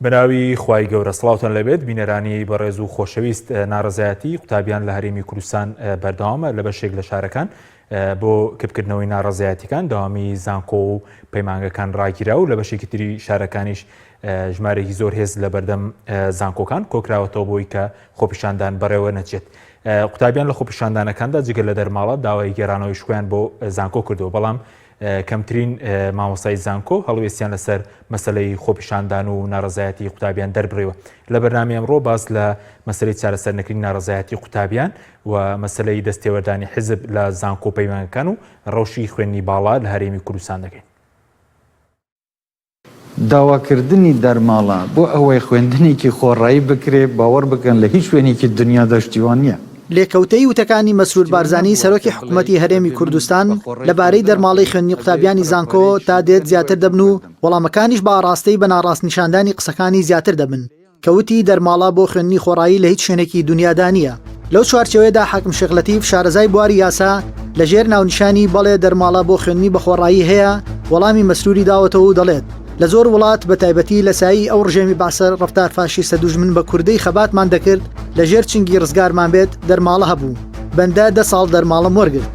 بەناوی خوای گەورە سڵاوتان لەبێت بینەرانی بەڕێز و خۆشەویست ناڕزایەتی قوتابیان لە هەرێمی کوردستان بەردەوامە لە بەشێک لە شارەکان بۆ کەپکردنەوەی ناڕزایەتیەکان داوامی زانکۆ و پەیمانگەکان ڕاگیرا و لە بەشێکی تری شارەکانیش ژمارەی زۆر هێز لە بەردەم زانکۆکان کۆکراوەتەوە بۆی کە خۆپیشاندان بەڕێوە نەچێت. قوتابیان لە خۆپیشاندانەکاندا جگە لە دەرماڵە داوای گێڕانەوەی شکویان بۆ زانکۆ کردەوە، بەڵام کەمترین مامۆستای زانکۆ هەڵوێستیان لەسەر مەسلەی خۆپیشاندان و ناڕزایەتی قوتابیان دەربڕێەوە. لە بەرنامەی ئەمڕۆ باس لە مەسلەی چارەسەر نەکردنی ناڕزایەتی قوتابیان و مەسلەی دەستێوەردانی حیزب لە زانکۆ پەیمانگەکان و ڕەوشی خوێندنی باڵا لە هەرێمی کوردستان دەکەین. داواکردنی دەرماڵە بۆ ئەوەی خوێندنێکی خۆڕایی بکرێ باوەڕ بکەن لە هیچ شوێنێکی دنیا دەشتیوان نییە. لێکەوتەی وتەکانی مەسرور بارزانی سەرۆکی حکوومەتی هەرێمی کوردستان لەبارەی دەرماڵی خوێندنی قوتابیانی زانکۆ تا دێت زیاتر دەبن و وەڵامەکانیش بە ئاڕاستەی بە ناڕاست نیشاندانی قسەکانی زیاتر دەبن کەوتی دەرماڵە بۆ خوێندنی خۆڕایی لە هیچ شوێنێکی دنیادا نییە. لەو چوارچەوەیەدا حاکم شێخ لەتیف شارەزای بواری یاسا لەژێر ناونیشانی بەڵێ دەرماڵە بۆ خوێندنی بە خۆڕایی هەیە وەڵامی مەسروری داوەتەوە و دەڵێت لە زۆر وڵات بە تایبەتی لە سایی ئەو ڕژێمی باسەر ڕفتار فاشیستە دوژمن بە کوردەی خەباتمان دەکرد لەژێر چنگی ڕزگارمان بێت دەرماڵە هەبوو بەندە 10 ساڵ دەرماڵم وەرگرت.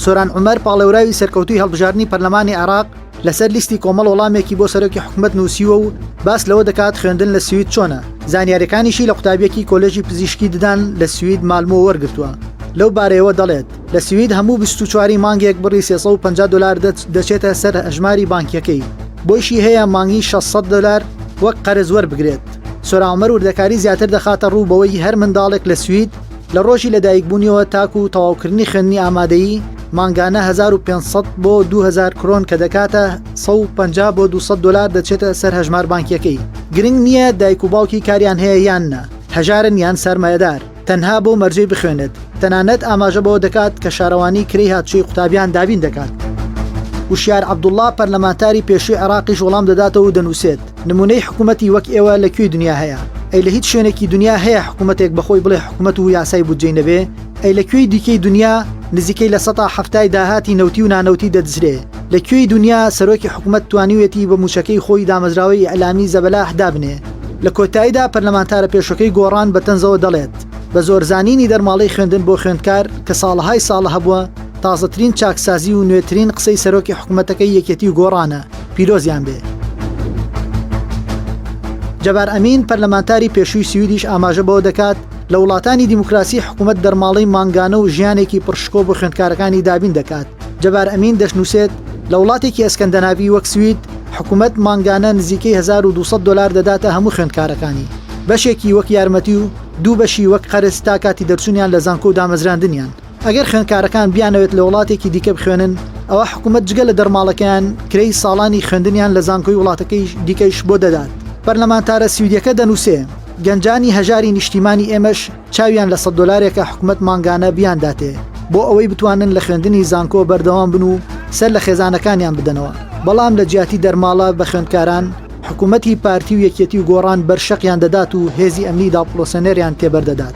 سۆران عومەر پاڵێوراوی سەرکەوتوی هەڵبژاردننی پەرلەمانی عێراق لەسەر لیستی کۆمەڵ وەڵامێکی بۆ سەرۆکی حکوومەت نووسیوە و باس لەوە دەکات خوێندن لە سوید چۆنە. زانیاریەکانیشی لە قوتابیەکی کۆلێژی پزیشکی ددان لە سوید مالمۆ وەرگرتووە. لەو بارەیەوە دەڵێت لە سوید هەموو 24 مانگێک بڕی $350 دەچێتە سەر هەژماری بانکیەکەی، بۆیشی هەیە مانگی $600 وەک قەرز وەربگرێت. سۆران عومەر وردەکاری زیاتر دەخاتە ڕوو بەوەی هەر منداڵێک لە سوید لە ڕۆژی لەدایکبوونیەوە تاکو و تەواوکردنی خوێندنی ئامادەیی مانگانە 1500 بۆ 2000 کرۆن کە دەکاتە 150 بۆ $200 دەچێتە سەر هەژمار بانکیەکەی. گرنگ نییە دایک و باوکی کاریان هەیە یان نە، هەژارن یان سەرمایەدار، تەنها بۆ مەرجەی بخوێنێت. تەنانەت ئاماژە بەوە دەکات کە شارەوانی کرێی هاتچوی قوتابیان دابین دەکات. وشیار عەبدوڵڵا پەرلەمانتاری پێشووی عێراقیش وەڵام دەداتەوە و دەنووسێت نمونەی حکوومەتی وەک ئێوە لەکوێی دنیا هەیە؟ ئەی لە هیچ شوێنێکی دنیا هەیە حکوومەتێک بەخۆی بڵێ حکوومەت و یاسای بودجەی نەبێ؟ ئەی لەکوێی دیکەی دنیا نزیکەی لە 170 داهاتی نەوتی و نانەوتی دەدزرێ؟ لەکوێی دنیا سەرۆکی حکوومەت توانیوێتی بە موچەکەی خۆی دامەزراوەی ئەلامی زەبەلاح دابنێ؟ لە کۆتاییدا پەرلەمانتارە پێشەکەی گۆڕان بە تەنزەوە دەڵێت بە زۆرزانینی دەرماڵی خوێندن بۆ خوێندکار کە ساڵهای ساڵە هەبووە تازەترین چاکسازی و نوێترین قسەی سەرۆکی حکوومەتەکەی یەکێتی و گۆڕانە، پیرۆزیان بێ. جەبار ئەمین پەرلەمانتاری پێشووی سویدیش ئاماژە بەوە دەکات لە وڵاتانی دیموکراسی حکوومەت دەرماڵی مانگانە و ژیانێکی پڕشکۆ بۆ خوێندکارەکانی دابین دەکات. جەبار ئەمین دەشنووسێت لە وڵاتێکی ئەسکەندەناوی وەک سوید حکوومەت مانگانە نزیکەی $1200 دەداتە هەموو خوێندکارەکانی، بەشێکی وەک یارمەتی و 2 بەشی وەک قەرز تا کاتی دەرچوونیان لە زانکۆ و دامەزراندنیان. ئەگەر خوێندکارەکان بیانەوێت لە وڵاتێکی دیکە بخوێنن ئەوە حکوومەت جگە لە دەرماڵەکەیان کرێی ساڵانی خوێندنیان لە زانکۆی وڵاتەکەی دیکەیش بۆ دەدات. پەرلەمانتارە سویدیەکە دەنووسێ گەنجانی هەژاری نیشتیمانی ئێمەش چاویان لە $100 حکوومەت مانگانە بیان داتێ بۆ ئەوەی بتوانن لە خوێندنی زانکۆ بەردەوام بن و سەر لە خێزانەکانیان بدەنەوە. بەڵام لە جیاتی دەرماڵە بە خوێندکاران حکوومەتی پارتی و یەکێتی و گۆڕان بەرشەقیان دەدات و هێزی ئەمنی داپڵۆسەنێریان تێبەردەدات.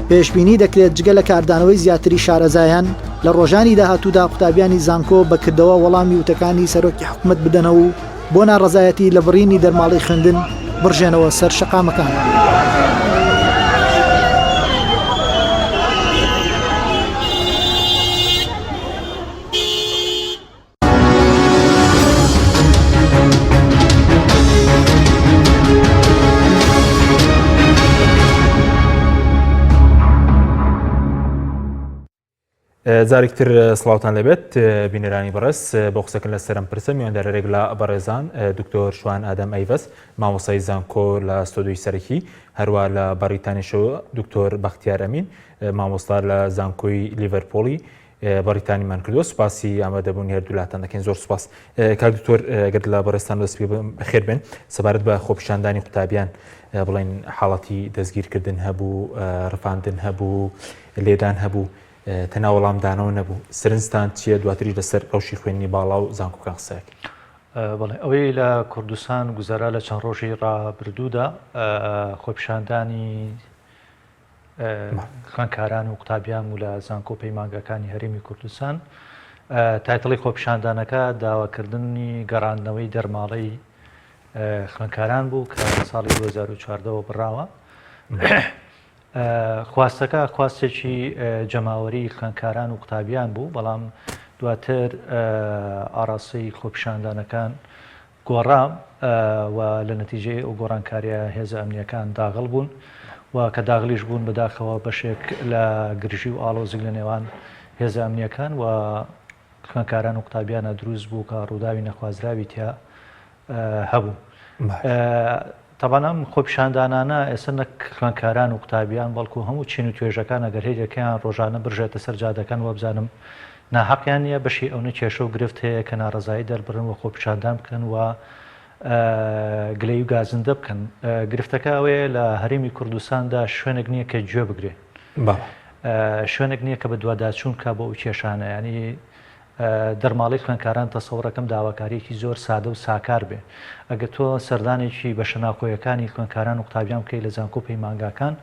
پێشبینی دەکرێت جگە لە کاردانەوەی زیاتری شارەزایان لە ڕۆژانی داهاتوودا قوتابیانی زانکۆ بەکردەوە وەڵامی وتەکانی سەرۆکی حکوومەت بدەنەوە و بۆ ناڕەزایەتی لە بڕینی دەرماڵی خوێندن بڕژێنەوە سەر شەقامەکان. جارێکتر سڵاوتان لەبێت بینەرانی بەڕێز بۆ قسەکردن لە سەرم پرسە میواندارێک لە بەڕێزان دکتۆر شوان ئادەم ئەیڤەس مامۆستای زانکۆ لە ستۆدیۆی سەرەکی، هەروە لە بەریتانیشەوە دکتۆر بەختیار ئەمین مامۆستا لە زانکۆی لیڤەرپۆڵی بەریتانیمان کردووە. سوپاسی ئامادەبوونی هەردوولاتان دەکەین. زۆر سوپاس. کاک دکتۆر ئەگەر لە بەڕێستان دەست پێ بەخێر بێن سەبارەت بە خۆپیشاندانی قوتابیان بڵێن حاڵەتی دەستگیرکردن هەبوو، ڕفاندن هەبوو، لێدان هەبوو، تەناوەڵامدانەوە نەبوو. سرنجتان چییە دواتریش لەسەر ڕەوشی خوێندنی باڵا و زانکۆکان قسەیەک؟ بەڵێ ئەوەی لە کوردستان گوزارا لە چەند ڕۆژی ڕابردوودا خۆپیشاندانی خوێندکاران و قوتابیان و لە زانکۆ پەیمانگەکانی هەرێمی کوردستان تایتڵی خۆپیشاندانەکە داواکردنی گەڕاندنەوەی دەرماڵەی خوێندکاران بوو کە ساڵی 2014 بڕاوە. خواستەکە خواستێکی جەماوەری خوێندکاران و قوتابیان بوو، بەڵام دواتر ئاڕاستەی خۆپیشاندانەکان گۆڕا و لە نەتیجەی ئەو گۆڕانکاریە هێزە ئەمنیەکان داغڵ بوون و کە داغلیش بوون بەداخەوە بەشێک لە گرژی و ئاڵۆزیک لە نێوان هێزە ئەمنیەکان و خوێندکاران و قوتابیانە دروست بوو کە ڕووداوی نەخوازراوی تیا هەبوو. تەبەن ئەم خۆپیشاندانانە ئێستا نەک خوێندکاران و قوتابیان بەڵکو هەموو چین و توێژەکان ئەگەر هێرەکەیان ڕۆژانە برژێتە سەر جادەکان وە بزانم ناحەقیان نییە بەشی ئەوە کێشە و گرفت هەیە کە ناڕزایی دەربڕن و خۆپیشاندان بکەن و گلەی و گازندە بکەن. گرفتەکە ئەوەیە لە هەرێمی کوردستاندا شوێنێک نییە کە گوێ بگرێ، شوێنێک نییە کە بە دوواداچوون کا بۆ ئەو کێشانە. ینی دەرماڵی خوێندکاران تەسەوڕەکەم داواکاریەکی زۆر سادە و ساکار بێ. ئەگەر تۆ سەردانێکی بە شەناخۆیەکانی خوێندکاران و قوتابیان بکەی لە زانکۆ پەیمانگاکان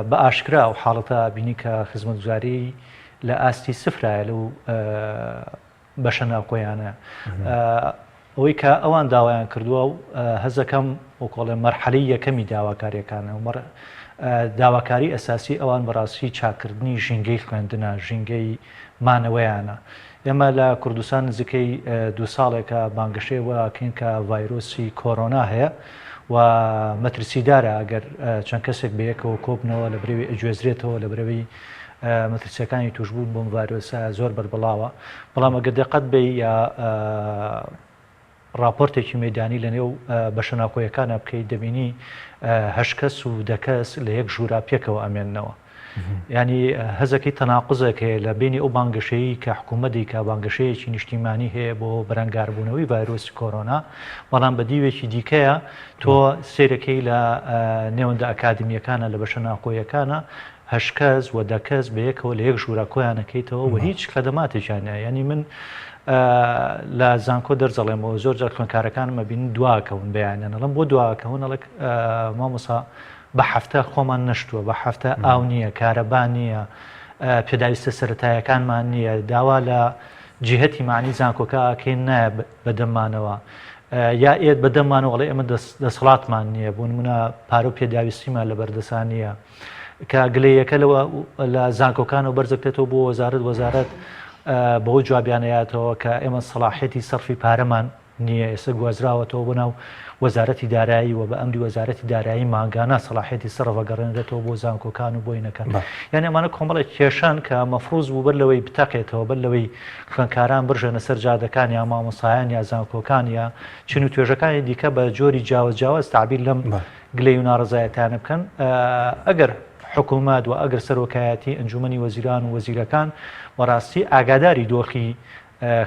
بە ئاشکرا و حاڵەتە بینی کە خزمەتگوزاری لە ئاستی سفرایە لەو بە شەناخۆیانە. ئەوەی کە ئەوان داوایان کردووە و هەزەکەم وەکۆڵێ مەرحەلەی یەکەمی داواکاریەکانە و داواکاری ئەساسی ئەوان بەڕاستی چاکردنی ژینگەی خوێندنە، ژینگەی مانەوەیانە. ئێمە لە کوردستان نزیکەی 2 ساڵێکە بانگەشەیەوەکەین کە ڤایرۆسی کۆرۆنا هەیە و مەترسیدارە ئەگەر چەند کەسێک بەیەکەوە کۆبنەوە لە برێوی ئەگوێزرێتەوە لە برەوەی مەترسیەکانی توشبوون بۆم ڤایرۆسە زۆر بەربڵاوە. بەڵام ئەگەر دقت بێ یا راپۆرتێکی مەیدانی لە نێو بەشەناخۆیەکانە بکەیت دەبینی 8 کەس و 10 کەس لە یەک ژوورا پێکەوە ئەمێننەوە. ینی هەزەکەی تەناقزێک هەیە لە بینی ئەو بانگەشەیی کە حکوومەتی کە بانگەشەیەکی نیشتیمانی هەیە بۆ بەرەنگاربوونەوەی ڤایرۆسی کۆرۆنا، بەڵام بە دیوێکی دیکەیە تۆ سیرەکەی لە نێوەندە ئەکادمیەکانە لە بەشەناخۆیەکانە 8 کەس و 10 کەس بەیەکەوە لە یەک ژوورا کۆیانەکەیتەوە و هیچ خەدەماتێکیانە. ینی من لە زانکۆ دەرجەڵێمەوە زۆر جار خوێندکارەکانمە بین دواکەون بەیانەڵم بۆ دواکەون ئەڵک مامۆسا بە هەفتە خۆمان نەشتووە، بە هەفتە ئاو نییە، کارەبا نییە، پێداویستە سەرەتایەکانمان نییە، داوا لە جیهەتی معنی زانکۆکەکەین نایە بەدەمانەوە یا ئێت بەدەمانەوەڵێ ئێمە دەسەڵاتمان نییە بۆ نمونە پارە و پێداویستیمان لە بەردەسان نییە کە گلەیەکە لەوە لە زانکۆکانەوە بەرزەکرێتەوە بۆ وەزارەت بەوە جوابیانەیەتەوە کە ئێمە سەلاحێتی سەرفی پارەمان نییە. ئێستا گوازراوەتەوە بۆناو وەزارەتی دارایی و بە ئەمری وەزارەتی دارایی ماگانە سەلاحێتی سەرفە گەڕێنرێتەوە بۆ زانکۆکان و بۆینەکان. یعنی ئەمانە کۆمەڵە کێشان کە مەفروض بوو بەر لەوەی بتەقێتەوە، بەر لەوەی خوێندکاران برژێنە سەر جادەکان یا مامۆسایان یا زانکۆکان یا چین و توێژەکانی دیکە بە جۆری جیاواز تعبیر لەم گلەی و ناڕزایەتیانە بکەن. ئەگەر حکوومەت و ئەگەر سەرۆکایەتی ئەنجومەنی وەزیران و وەزیرەکان وەڕاستی ئاگاداری دۆخی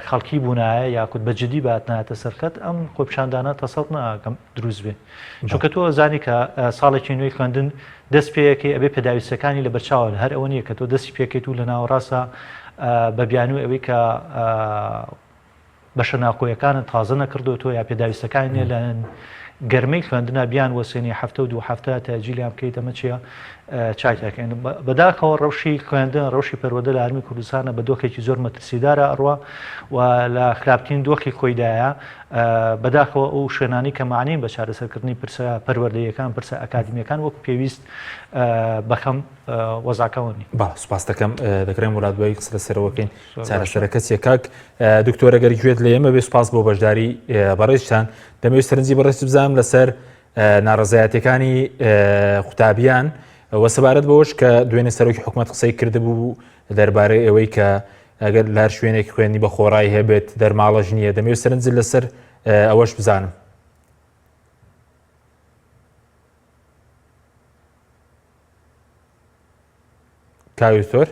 خەڵکی بوونایە یاکوت بە جدی باتنایەتە سەرکەت ئەم خۆپیشاندانە تەسەڵ ناکەم دروست بێ. چونکە تۆ زانی کە ساڵێکی نوێی خوێندن دەست پێیەکەی ئەبێ پێداویستەکانی لە بەرچاوە هەر ئەوە نییە کە تۆ دەستی پێکەیت و لە ناوەڕاستە بە بیانوی ئەوەی کە بەشەناخۆیەکانت تازە نەکردو تۆ یا پێداویستەکانی لە گەرمەی خوێندنە بیان وەسێنی هەفتە و 2 هەفتە تاجیلیان بکەیت ئەمە چییە چاکەکەین. بەداخەوە ڕەوشی خوێندن ڕەوشی پەروەردە لە هەرمی کوردستانە بە دۆخێکی زۆر مەترسیدارە ئەڕوا و لە خراپترین دۆخی خۆیدایە. بەداخەوە ئەو شوێنانی کە معنین بە چارەسەرکردنی پرسە پەروەردەیەکان پرسە ئەکادمیەکان وەکو پێویست بەخەم وەزاکەونی. سوپاس دەکەم دەکرێن وڵات دوایی قسە لەسەرەوەکەین چارەسەرەکەسیە کاک دکتۆرە گەری گوێت لە ئێمە بێ سوپاس بۆ بەشداری بەڕێزتان. دەمەوێت سەرنجی بەڕێز بزانم لەسەر ناڕزایەتەکانی قوتابیان وە سەبارەت بەوەش کە دوێنێ سەرۆکی حکوومەت قسەی کردبوو دەربارەی ئەوەی کە ئەگەر لە هەر شوێنێکی خوێنی بە خۆڕایی هەبێت دەرماڵەژ نییە. دەمەوێت سەرنج لەسەر ئەوەش بزانم. کاویتۆر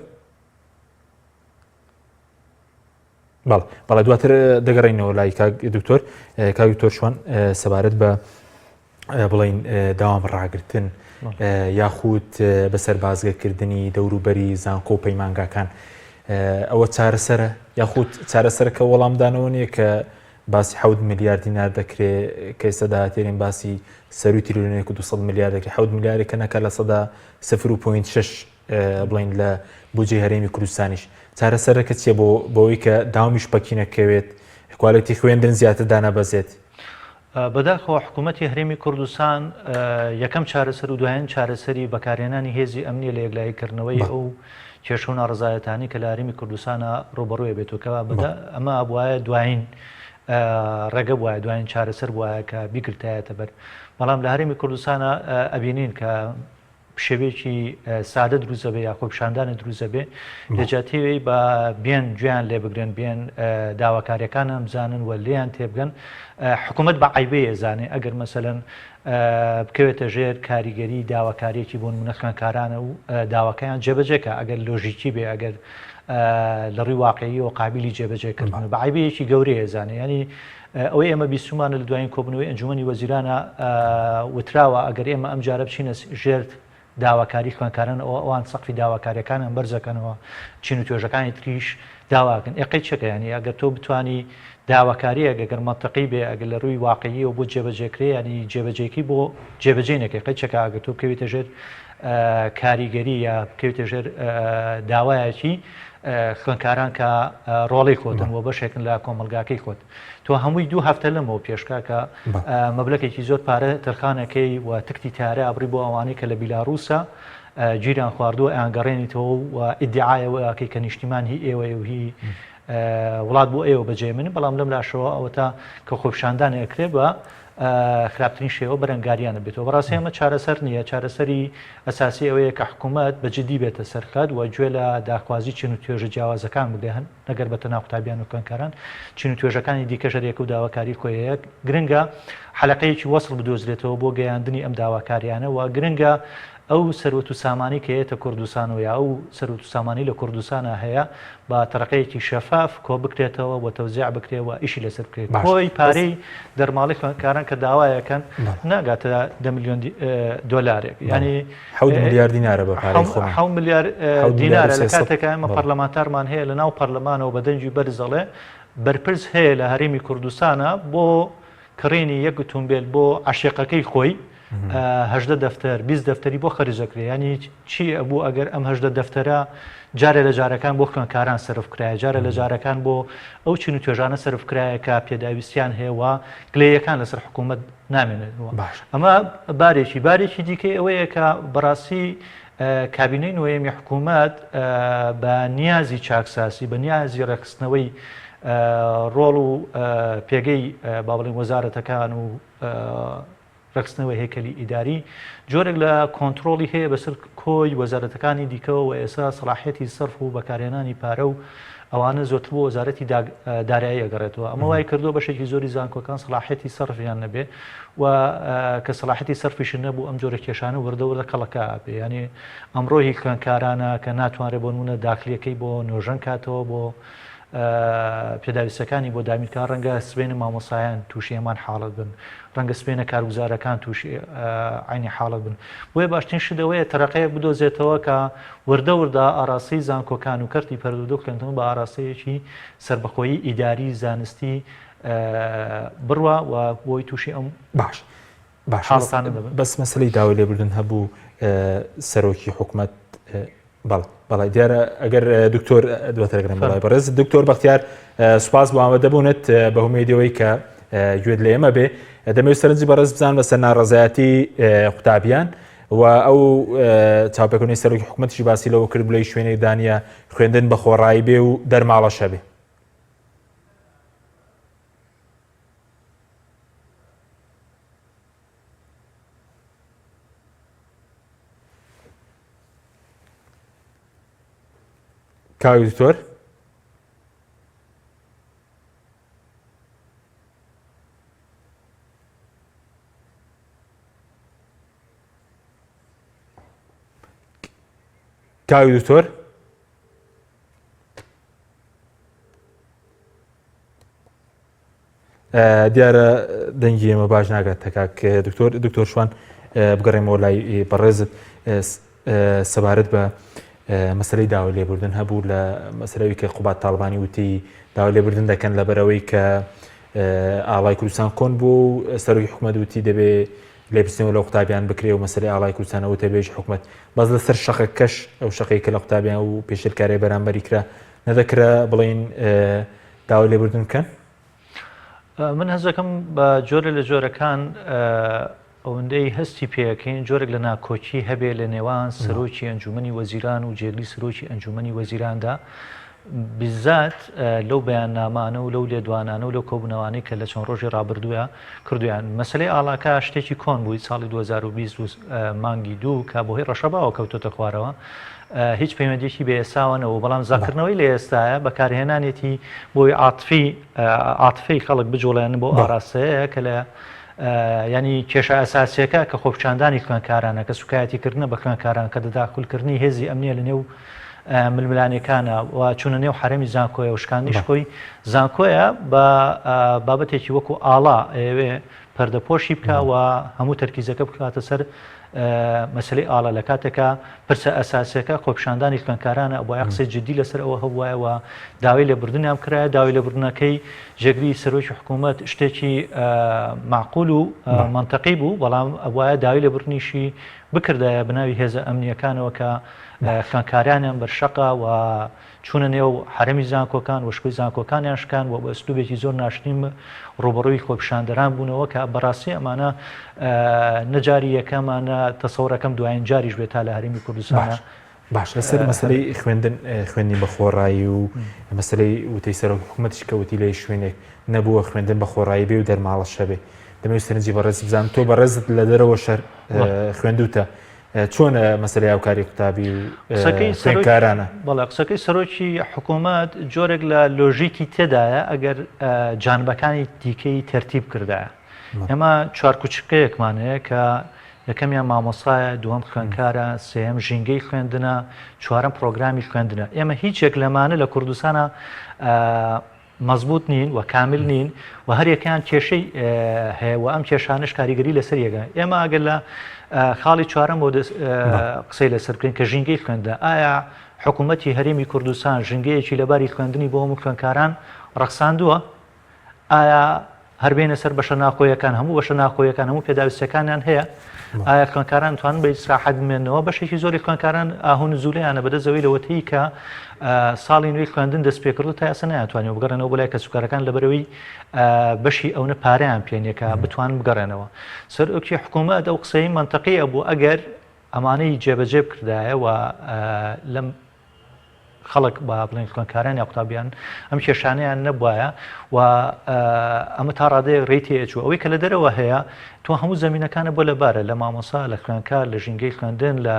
بەڵێ دواتر دەگەڕینەوە لای دکتۆر. کاویتۆر شوان سەبارەت بە بڵین داوام ڕاگرتن یاخود بەسەر بازگەکردنی دەوروبەری زانکۆ و پەیمانگاکان ئەوە چارەسەرە یاخود چارەسەرکە وەڵامدانەوە نیە کە باسی 7 میلیارد دینار دەکرێت کە ئێستا داهاتێنین باسی سەروی تریلیۆنێک و 200 میلیارد دەکرێت 7 میلیارێکە نەکە لە سەدا 0.6 بڵین لە بودجێ هەرێمی کوردستانیش چارەسەرەکە چیە بۆەوەی کە داوامیش پەکینەکەوێت کوالەتی خوێندن زیاتر دانەبەزێت بەداخەوە حکوومەتی هەرێمی کوردستان یەکەم چارەسەر و دوایین چارەسەری بەکارهێنانی هێزی ئەمنیە لە یەکلاییکردنەوەی ئەو کێشە و ناڕزایەتانی کە لە هەرێمی کوردستانە ڕۆبەڕوویە بێتەوە ئەمە بواە دوایین ڕێگە وایە دوایین چارەسەر وایە کە بیگرتایەتە بەر بەڵام لە هەرێمی کوردستانە ئەبینین کە شێوەیەکی سادە دروزە بێ یا خۆپشاندانە دروزە بێ لەجاتیوی بە بێن گویان لێ بگرن بێن داواکاریەکان ئەم بزانن و لێیان تێبگەن حکوومەت بە عیبەیە زانێ ئەگەر مەسەلەن بکەوێتە ژێر کاریگەری داواکاریەکی بۆ نمونەخوێنکارانە و داواکەیان جێبەجێکە ئەگەر لۆژیکی بێ ئەگەر لە ڕووی واقعی و قابلی جێبەجێکردن بە عیبەیەکی گەورەیە زانێ ینی ئەوەی ئێمە بیستمانە لە دوایین کۆبنەوەی ئەنجومەنی وەزیرانە وتراوە ئەگەر ئێمە ئەم جارە بچینە ژێر داواکاری خوێنکاران ئەوان سەقفی داواکاریەکانیان بەرزەکەنەوە چین و توێژەکانی تریش داواکەن ئەقەی چەکە ینی ئەگەر تۆ بتانی داواکاری ئەگەر مەنتەقی بێ ئەگەر لە ڕووی واقعی و بۆ جێبەجێکرێ ینی جێبەجێکی بۆ جێبەجێنێکی قەی چەکە ئەگەر تۆ بکەوێتە ژێر کاریگەری یا بکەوێتە ژێر داوایەکی خوێنکاران کە ڕۆڵی خۆتن و بەشێکن لە کۆمەلگاکەی خۆت تۆ هەمووی 2 هەفتە لەمەوە پێشکا کە مەبلەکێکی زۆر پارە ترخانەکەی و تکتی تارە ئەبری بۆ ئەوانەی کە لە بیلاڕووسە گیریان خواردووە ئەیانگەڕێنیتەوە و ئیدعایەوەکەی کە نیشتیمان هی ئێوەی و هی وڵات بۆ ئێوە بەجێ من بەڵام لەم لاشەوە ئەوە تا کە خۆپشاندان ئەکرێ بە خراپترین شێوە بەرەنگاریانە بێتەوە بەڕاستی ئەمە چارەسەر نییە چارەسەری ئەساسی ئەوەیە کە حکوومەت بەجددی بێتە سەرخات و گوێ لە داخوازی چین و توێژە جیاوازەکان بدەهن نەگەر بە تەناو قوتابیان و خوێنکاران چین و توێژەکانی دیکە ژەرێک و داواکاری خۆیەیە گرنگە حەلقەیەکی وەسڵ بدۆزرێتەوە بۆ گەیاندنی ئەم داواکاریانە و گرنگە ئەو سەرۆت و سامانی کە هەیەتە کوردستان و یا ئەو سەرۆت و سامانی لە کوردستانە هەیە بە تەرەقەیەکی شەفاف کۆ بکرێتەوە بۆ تەوزیع بکرێەوە ئیشی لەسەر بکرێت خۆی پارەی دەرماڵی خوێنکاران کە داوایەکەن ناگاتە 10 میلیۆن دۆلارێک ینی 7 میلیارد دینارە بە پارەی خۆمان 7 میلیارد دینارە لە کاتێکە ئێمە پەرلەمانتارمان هەیە لە ناو پەرلەمانەوە بە دەنجی بەرزەڵێ بەرپرس هەیە لە هەرێمی کوردستانە بۆ کڕینی یەک ئۆتۆمبیل بۆ عشیقەکەی خۆی 18 دەفتەر 20 دەفتەری بۆ خەرجەکرێ ینی چی ئەبوو ئەگەر ئەم 18 دەفتەرە جارێ لە جارەکان بۆ خوێنکاران سەرفکرایە جارە لە جارەکان بۆ ئەو چین و توێژانە سەرفکرایە کە پێداویستیان هەیەوە گلەیەکان لەسەر حکوومەت نامێنێتەوە ئەمە بارێکی دیکەی ئەوەیە کە بەڕاستی کابینەی نوێیەمی حکوومەت بە نیازی چاکساسی بە نیازی ڕێخستنەوەی ڕۆڵ و پێگەی با بڵێن وەزارەتەکان و ڕێخستنەوەی هێکەلی ئیداری جۆرێک لە کۆنتترۆلی هەیە بەسەر کۆی وەزارەتەکانی دیکەەوە و ئێستا سەلاحیەتی سەرف و بەکارهێنانی پارە و ئەوانە زۆرتر بۆ وەزارەتی دارایی ئەگەڕێتەوە ئەمە وای کردو بەشێکی زۆری زانکۆکان سەلاحیەتی سەرفیان نەبێ و کە سەلاحیەتی سەرفیشن نەبوو ئەم جۆرە کێشانە وەردەوەرە کەڵەکە بێ ینی ئەمڕۆهی خوێنکارانە کە ناتوانرێت بۆ نمونە داخلیەکەی بۆ نۆژەن کاتەوە بۆ پێداویستەکانی بۆ دامیرکان ڕەنگە سبێنە مامۆسایان تووشی ئەمان حاڵت بن ڕەنگە سبێنە کارگوزارەکان تووشی عینی حاڵت بن بۆیە باشترین شتەوەیە تەرەقەیەک بدۆزێتەوە کە وردە ئاراسی زانکۆکان و کەرتی پەروەردە و خوێندنەوە بە ئاراسەیەکی سربەخۆیی ئیداری زانستی بڕوە و بۆی تووشی ئەم باش بەس مەسەلەی داوای لێبوردن هەبوو سەرۆکی حکوومەت بەڵێ دیارە ئەگەر دکتۆر دواتەگرم بەڵای بەڕێز دکتۆر بەختیار سوپاس بۆ ئامادەبوونت بە هومێدەوەی کە گوێت لە ئێمە بێ دەمەوێت سەرنجی بەڕێز بزان بەسەر ناڕەزایەتی قوتابیان و ئەو چاوپێکردنەوەی سەرۆکی حکوومەتیشی باسی لەوە کرد بڵێ شوێنێک دانیە خوێندن بە خۆڕایی بێ و دەرماڵەشە بێ کاوی دکتۆر کاوی دکتۆر دیارە دەنگی ئێمە باش ناگات تەکاک دکتۆر شوان بگەڕێمەوە لای بەڕێزت سەبارەت بە مەسلەی داوای لێبوردن هەبوو لە مەسلەوەی کە قوبات تاڵبانی وتی داوای لێبوردن دەکەن لەبەرەوەی کە ئاڵای کوردستان کۆن بوو و سەرۆکی حکوومەت وتی دەبێ لێبستنەوە لە قوتابیان بکرێ و مەسلەی ئاڵای کوردستانەوە تێبێژ حکوومەت بەس لەسەر شەقەکەش ئەو شەقەی کە لە قوتابیان و پێشرکاری بەرامبەری کرا نەدەکرا بڵین داوای لێبوردن بکەن؟ من هەزەکەم بە جۆرە لە جۆرەکان ئەوەندەی هەستی پێەکەین جۆرێک لە ناکۆچی هەبێ لە نێوان سەرۆکی ئەنجومەنی وەزیران و جێگلی سەرۆکی ئەنجومەنی وەزیراندا بزات لەو بەیاننامانە و لەو لێدوانانە و لەو کۆبوونەوانەی کە لە چەند ڕۆژی ڕابردووە کردویان مەسلەی ئاڵاکە شتێکی کۆن بووی ساڵی 2020 مانگی دوو کە بۆ هۆی ڕەشەباوە کەوتۆتە خوارەوە هیچ پەیوەندێکی بێئێساوەنەوە بەڵام زاکردنەوەی لە ئێستاە بەکارهێنانێتی بۆی عاتفەی خەڵک بجۆڵێن بۆ ئاراستەیە کە لە ینی کێشە ئەساسیەکە کە خۆپچاندانی خوێندکارانە کە سوکایەتیکردنە بە خوێندکاران کە دەداخولکردنی هێزی ئەمنیە لە نێو ململانەکانە و چونە نێو حرەمی زانکۆیە و شکاندیش خۆی زانکۆیە بە بابەتێکی وەکو ئاڵا ئەوێ پەردەپۆشی بکە و هەموو تەرکیزەکە بکاتە سەر مەسلەی ئاڵە لە کاتێکە پرسە ئەساسیەکە خۆپشاندانی خوێندکارانە بۆ قسەی جددی لەسەر ئەوە هەبوایەوە داوای لێبوردنیان کرایە داوای لێبوردنەکەی جێگری سەرۆکی حکوومەت شتێکی معقول و منطقی بوو بەڵام ئەوایە داوای لێبوردنیشی بکردایە بناوی هێزە ئەمنیەکانەوە کە خوێندکاریانیان بەرشەقە و چونە نێو حرەمی زانکۆکان وشکوی زانکۆکانیان شکان و بە ئەسلوبێکی زۆر ناشرین ڕوبەڕووی خۆپشاندەران بوونەوە کە بەڕاستی ئەمانە نەجاری یەکەمانە تەسەوڕەکەم دوایین جاریش بێت تا لە هەرێمی کوردستانە باش لەسەر مەسلەی خوێندنی بە خۆڕایی و مەسلەی وتەی سەرۆکی حکوومەتیش کەوتی لە شوێنێک نەبووە خوێندن بە خۆڕایی بێ و دەرماڵەش هەبێ دەمەوێت سەرنجی بەڕێز بزانم تۆ بەڕێزت لە دەرەوە شەر خوێندوتە چۆنە مەسلەی هاوکاری قوتابی و خوێندکارانە؟ بەڵێ قسەکەی سەرۆکی حکوومەت جۆرێک لە لۆژیکی تێدایە ئەگەر جانبەکانی دیکەی تەرتیب کردایە ئێمە چوار کوچکەیەکمانەیە کە یەکەمیان مامۆسایە دووەم خوێندکارە سێەم ژینگەی خوێندنە چوارەم پرۆگرامی خوێندنە ئێمە هیچێک لەمانە لە کوردستانە مەزبوط نین و کامل نین و هەر یەکیان کێشەی هەیە و ئەم کێشانش کاریگەری لەسەر یەکە ئێمە ئەگەر لە خاڵی چوارەم بۆ قسەی لەسەر بکەین کە ژینگەی خوێندە ئایا حکوومەتی هەرێمی کوردستان ژینگەیەکی لەباری خوێندنی بۆ هەموو خوێندکاران ڕەخساندووە؟ ئایا هەربێنە سەر بەشە ناخۆیەکان هەموو بەشە ناخۆیەکان هەموو پێداویستەکانیان هەیە؟ ئایا خوێندکاران توانن بە ئیسراحەت بمێنەوە؟ بەشێکی زۆری خوێندکاران ئاهون زوولەیانە بەدەستەوەی لەوەتەی کە ساڵی نوێی خوێندن دەست پێکردو تا ئێستا نەیانتوانێت بگەڕێنەوە بۆ لای کەسوکارەکان لەبەرەوەی بەشی ئەوە پارەیان پێێنێکە بتوان بگەڕێنەوە. سەرۆکی حکوومەت ئەو قسەی منطقیە بوو ئەگەر ئەمانەی جێبەجێ بکردایە و لەم خەڵک بە بڵین خوێندکاران یا قوتابیان ئەم کێشانەیان نەبوایە و ئەمە تا ڕادەیە ڕێتی ئەچوو ئەوەی کە لە دەرەوە هەیە تو هەموو زمینەکانە بۆ لەبارە لە مامۆسا لە خوێندکار لە ژینگەی خوێندن لە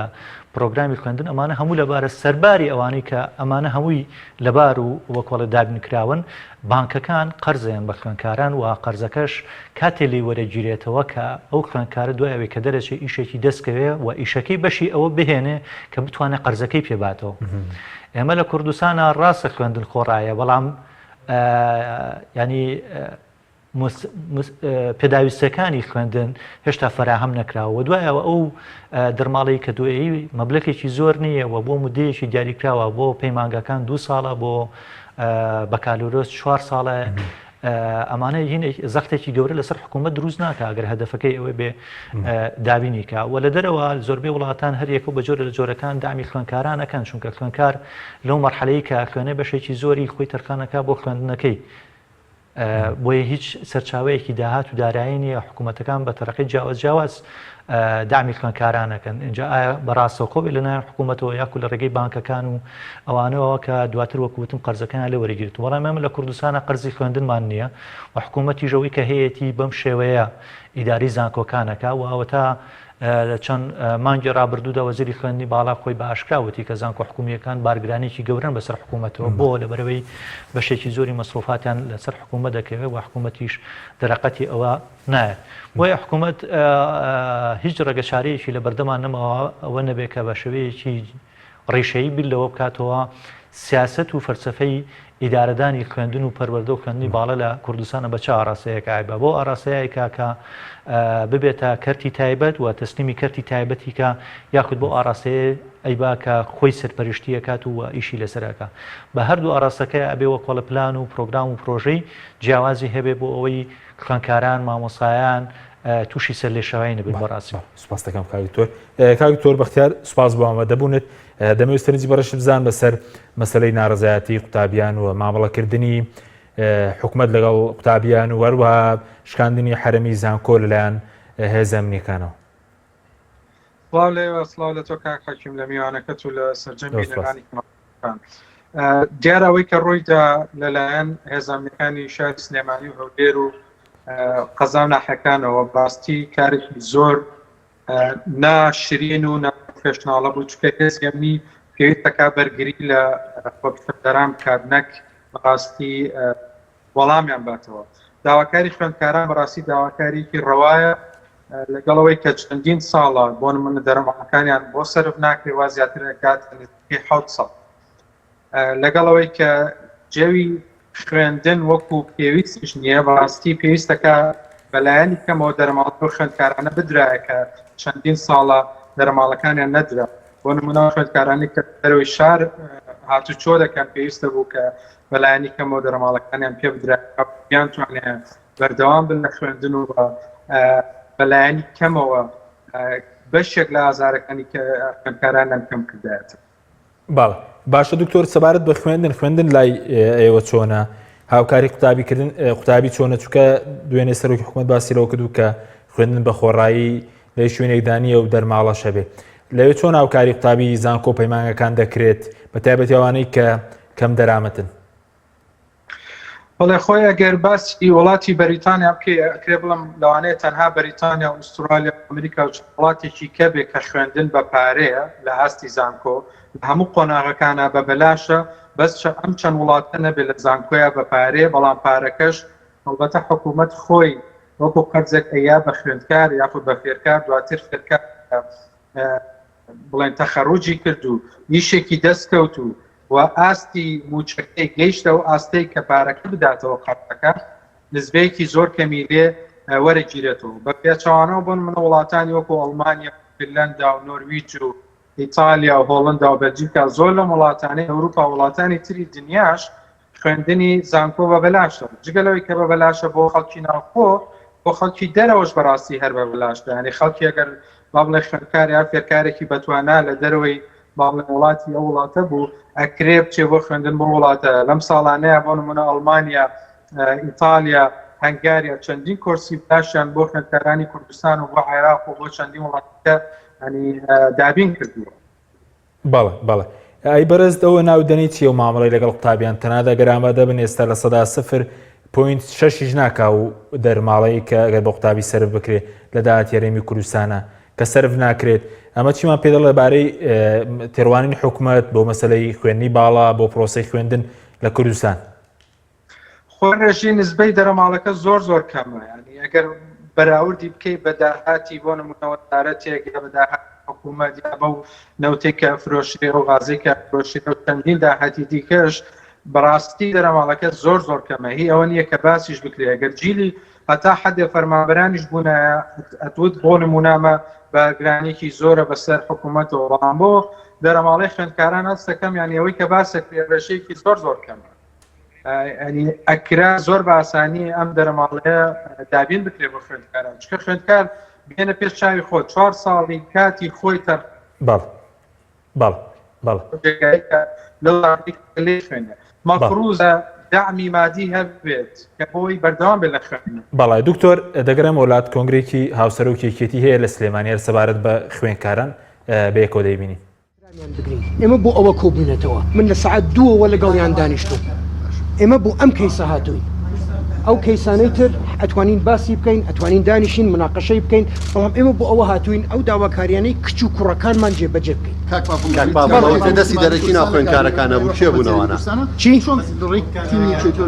پرۆگرامی خوێندن ئەمانە هەموو لەبارە سەرباری ئەوانەی کە ئەمانە هەمووی لەبار و وەکوڵە دابینکراون بانکەکان قەرزیان بە خوێندکاران و قەرزەکەش کاتێ لی وەرەگیرێتەوە کە ئەو خوێندکارە دوایەوەی کە دەرەچێت ئیشێکی دەستکەوێ و ئیشەکەی بەشی ئەوە بهێنێ کە بتوانێت قەرزەکەی پێباتەوە. ئێمە لە کوردستانە ڕاستە خوێندن خۆڕایە بەڵام ینی پێداویستەکانی خوێندن هێشتا فراهم نەکراوە دوایەوە ئەو دەرماڵی کە دوایی مەبلەکێکی زۆر نییە و بۆ مودەیەکی دیاریکراوە بۆ پەیمانگەکان 2 ساڵە بۆ بەکالۆرۆس 4 ساڵە ئەمانە هین زەختێکی گەورە لەسەر حکوومەت دروست ناکە ئەگەر هەدەفەکەی ئەوەی بێ دابینیکە و لە دەرەوە زۆربەی وڵاتان هەریەکە بە جۆرە لە جۆرەکان دامی خوێندکارانەکەن چونکە خوێندکار لەو مەرحەلەیە کە خوێنێ بەشێکی زۆری خۆی تەرخانەکە بۆ خوێندنەکەی بۆیە هیچ سەرچاوەیەکی داهات و دارایی نیە حکوومەتەکان بە تەرەقی جیاواز دامی خوێندکارانەکەن اینجا ئایا بەڕاستەوخۆ بێ لەنایەن حکوومەتەوە یاکو لە ڕێگەی بانکەکان و ئەوانەوە کە دواتر وەکوتم قەرزەکان لێ وەرەگیرێت بەڵام ئێمە لە کوردستانە قەرزی خوێندنمان نییە و حکوومەتی ژەوەی کە هەیەی بەم شێوەیە ئیداری زانکۆکانەکە و ئەوە تا لە چەند مانگی ڕابردوودا وەزیری خوێندنی باڵا خۆی بە ئاشکراوەتی کە زانکۆ حکوومیەکان بارگرانێکی گەورن بەسەر حکوومەتەوە بۆ لەبەرەوەی بەشێکی زۆری مەسرۆفاتیان لەسەر حکوومەت دەکەوێت و حکوومەتیش دەرەقەتی ئەوە نایە بۆیە حکوومەت هیچ ڕێگەچارەیەکی لە بەردەمان نەماوە ئەوە نەبێت کە بە شێوەیەکی ڕێشەیی بیل لەوە بکاتەوە سیاست و فەرسەفەی ئیدارەدانی خوێندن و پەروەردە و خوێندنی باڵە لە کوردستانە بە چه ئاڕاستەیەکە بە بۆ ئاڕاستەیەکە کە ببێتە کەرتی تایبەت و تەسلیمی کەرتی تایبەتی کە یاخود بۆ ئاڕاستەیە ئەیبا کە خۆی سەرپەرشتیەکات و ئیشی لەسەرەکە بە هەردوو ئاڕاستەکە ئەبێ وە کۆڵە پلان و پرۆگرام و پرۆژەی جیاوازی هەبێ بۆ ئەوەی خوێندکاران مامۆسایان تووشی سەر لێ شاوینە بێت بەڕاستی. سوپاس دەکەم کاکتۆر بەختیار سوپاس بۆ ئەمەدە بوونت دەمەوێت سەرنجی بەڕێش بزان بەسەر مەسەلەی ناڕزایەتی قوتابیان و مامەڵەکردنی حکوومەت لەگەڵ قوتابیان و وەروەها شکاندنی حرەمی زانکۆ لەلایەن هێزە ئەمنیەکانەوە. سڵاو لێوە سڵاو لە تۆ کاک حەکیم لە میوانەکەت و لە سەرجەمی نێرانی کۆمەڵەکان. دیارە ئەوەی کە ڕوویدا لەلایەن هێزە ئەمنیەکانی شاری سلێمانی و هەولێر و قەزا و ناحەکانەوە باستی کارێکی زۆر ناشرین و ناپێشناڵە بوو چکە هێزی ئەمنی پێویستەکە بەرگری لە خۆپیشەردەران بکات نەک بەڕاستی وەڵامیان باتەوە. داواکاری خوێندکاران بەڕاستی داواکاریکی ڕەوایە لەگەڵەوەی کە چەندین ساڵە بۆ نمونە دەرەمەڵەکانیان بۆ سەرف ناکرێ وا زیاتر دەکات 7 ساڵ لەگەڵەوەی کە جێوی خوێندن وەکو پێویستیش نییە بەڕاستی پێویستەکە بەلایەنی کەمەوە دەرەماڵەکە خوێندکارانە بدرایە کە چەندین ساڵە دەرەماڵەکانیان نەدرا بۆ نمونە خوێندکارانی کە دەرەوەی شار هاتوچۆ دەکەن پێویستە بوو کە بەلایەنی کەمەوە دەرەماڵەکانیان پێ بدرایە بیان توانێت بەردەوام بن لە خوێندن و بەلایەنی کەمەوە بەشێک لە ئازارەکانی کە خوێندکارانیان کەم کردایەت. باڵ باشە دکتۆر سەبارەت بە خوێندن لای ئێوە چۆنە هاوکاری قوتابی چۆنە چووکە دوێنێ سەرۆکی حکوومەت باسی لەوە کردو کە خوێندن بە خۆڕایی لە شوێنێکدانیە و دەرماڵەشە بێ لەوێ چۆن هاوکاری قوتابی زانکۆ پەیمانگەکان دەکرێت بە تایبەتی ئەوانەی کە کەم دەرامەتن؟ بەڵێ خۆی ئەگەر باسی وڵاتی بەریتانیا بکرێ بڵم لەوانەیە تەنها بەریتانیا و ئوسترالیا و ئەمریکا و وڵاتێکی کەبێک کە خوێندن بە پارەیە لە هەستی زانکۆ هەموو قۆناغەکانە بە بەلاشە بەس ئەم چەند وڵاتە نەبێت لە زانکۆیە بە پارەیە بەڵام پارەکەش هەڵبەتە حکوومەت خۆی وەکو قەرزێک ئەیا بە خوێندکار یاخود بە فێرکار دواتر فێرکار بڵێن تەخەڕوجی کرد و ئیشێکی دەستکەوت و ئاستی موچەکەی گەیشتە و ئاستەی کە پارەکە بداتەوە قەرزەکە نزبەیەکی زۆر کەمی لێ وەرەگیرێتەوە بە پێچەوانەوە بۆن منە وڵاتانی وەکو ئەڵمانیا فینلەندا و نۆرویج و ئیتالیا و هۆڵندا و بەلجیکا زۆر لە وڵاتانی ئەوروپا وڵاتانی تری دنیاش خوێندنی زانکۆ بە بەلاشە جگەلەوەی کە بە بەلاشە بۆ خەڵکی ناوخۆ بۆ خەڵکی دەرەوەش بەڕاستی هەر بە بەلاشە ینی خەڵکی ئەگەر با بڵێ خوێندکار یا فێرکارێکی بەتوانە لە دەرەوەی با بڵێ وڵاتی ئەو وڵاتە بوو ئەکرێ بچێ بۆ خوێندن بۆ وڵاتە لەم ساڵانەیە بۆ نمونە ئەڵمانیا ئیتالیا هەنگاریا چەندین کورسی باشیان بۆ خوێندکارانی کوردستان و بۆ عێراق و بۆ چەندین وڵاتەکە ینی دابین کردووە. بەڵێ ئەی بەرز ئەوە ناودەنی چیە و مامەڵی لەگەڵ قوتابیان تەنادا گەرامەدە بن ئێستا لە 0.6 ناکا و دەرماڵەی کە ئەگەر بە قوتابی سەرف بکرێت لە داهاتی هەرێمی کوردستانە کە سەرف ناکرێت ئەمە چیمان پێدەڵ لەبارەی تێڕوانین حکوومەت بۆ مەسەلەی خوێندنی باڵا بۆ پرۆسەی خوێندن لە کوردستان؟ خۆی ڕێژی نسبەی دەرەماڵەکە زۆر کەمە ینی ئەگەر بەراوردی بکەیت بە داهاتی بۆ نمونەوە دارەتێک یا بە داهات حکوومەت یا بەو نەوتێکە فرۆشی ئەو غازێکە فرۆشی و چەندین داهاتی دیکەش بەڕاستی دەرەماڵەکە زۆر کەمە هی ئەوە نییە کە باسیش بکرێ ئەگەر جیلی هەتا حەدێ فەرمانبەرانیش بوونە ئەتوت بۆ نمونامە بە گرانێکی زۆرە بەسەر حکوومەتەوە بەڵام بۆ دەرەماڵی خوێندکاران هەستەکەم یانی ئەوەی کە باسەکرێ ڕێژەیەکی زۆر کەمە ینی ئەکرا زۆر بە ئاسانی ئەم دەرەماڵەیە دابین بکرێ بۆ خوێندکاران چکە خوێندکار بێنە پێش چاوی خۆ 4 ساڵی کاتی خۆی تەر لێ خوێنە مەفروزە دعمی مادی هەبێت کە بۆی بەردەوام بێت لە خوێندن. بەڵای دکتۆر دەگەرم وڵات کۆنگرێکی هاوسەر و کێکێتی هەیە لە سلێمانی سەبارەت بە خوێندکاران بەیەکەوە دەیبینی ئێمە بۆ ئەوە کۆبوونەتەوە من لە سەعات 2 لەگەڵیان دانیشتوم ئێمە بۆ ئەم کەیسە هاتووین ئەو کەیسانەی تر ئەتوانین باسی بکەین ئەتوانین دانیشین مناقەشەی بکەین بەڵام ئێمە بۆ ئەوە هاتوین ئەو داواکاریانەی کچ و کوڕەکانمان جێبەجێ بکەین. دەستی دەرەکی ناو خوێندکارەکانە بوو چێ بوونەوەوانە چی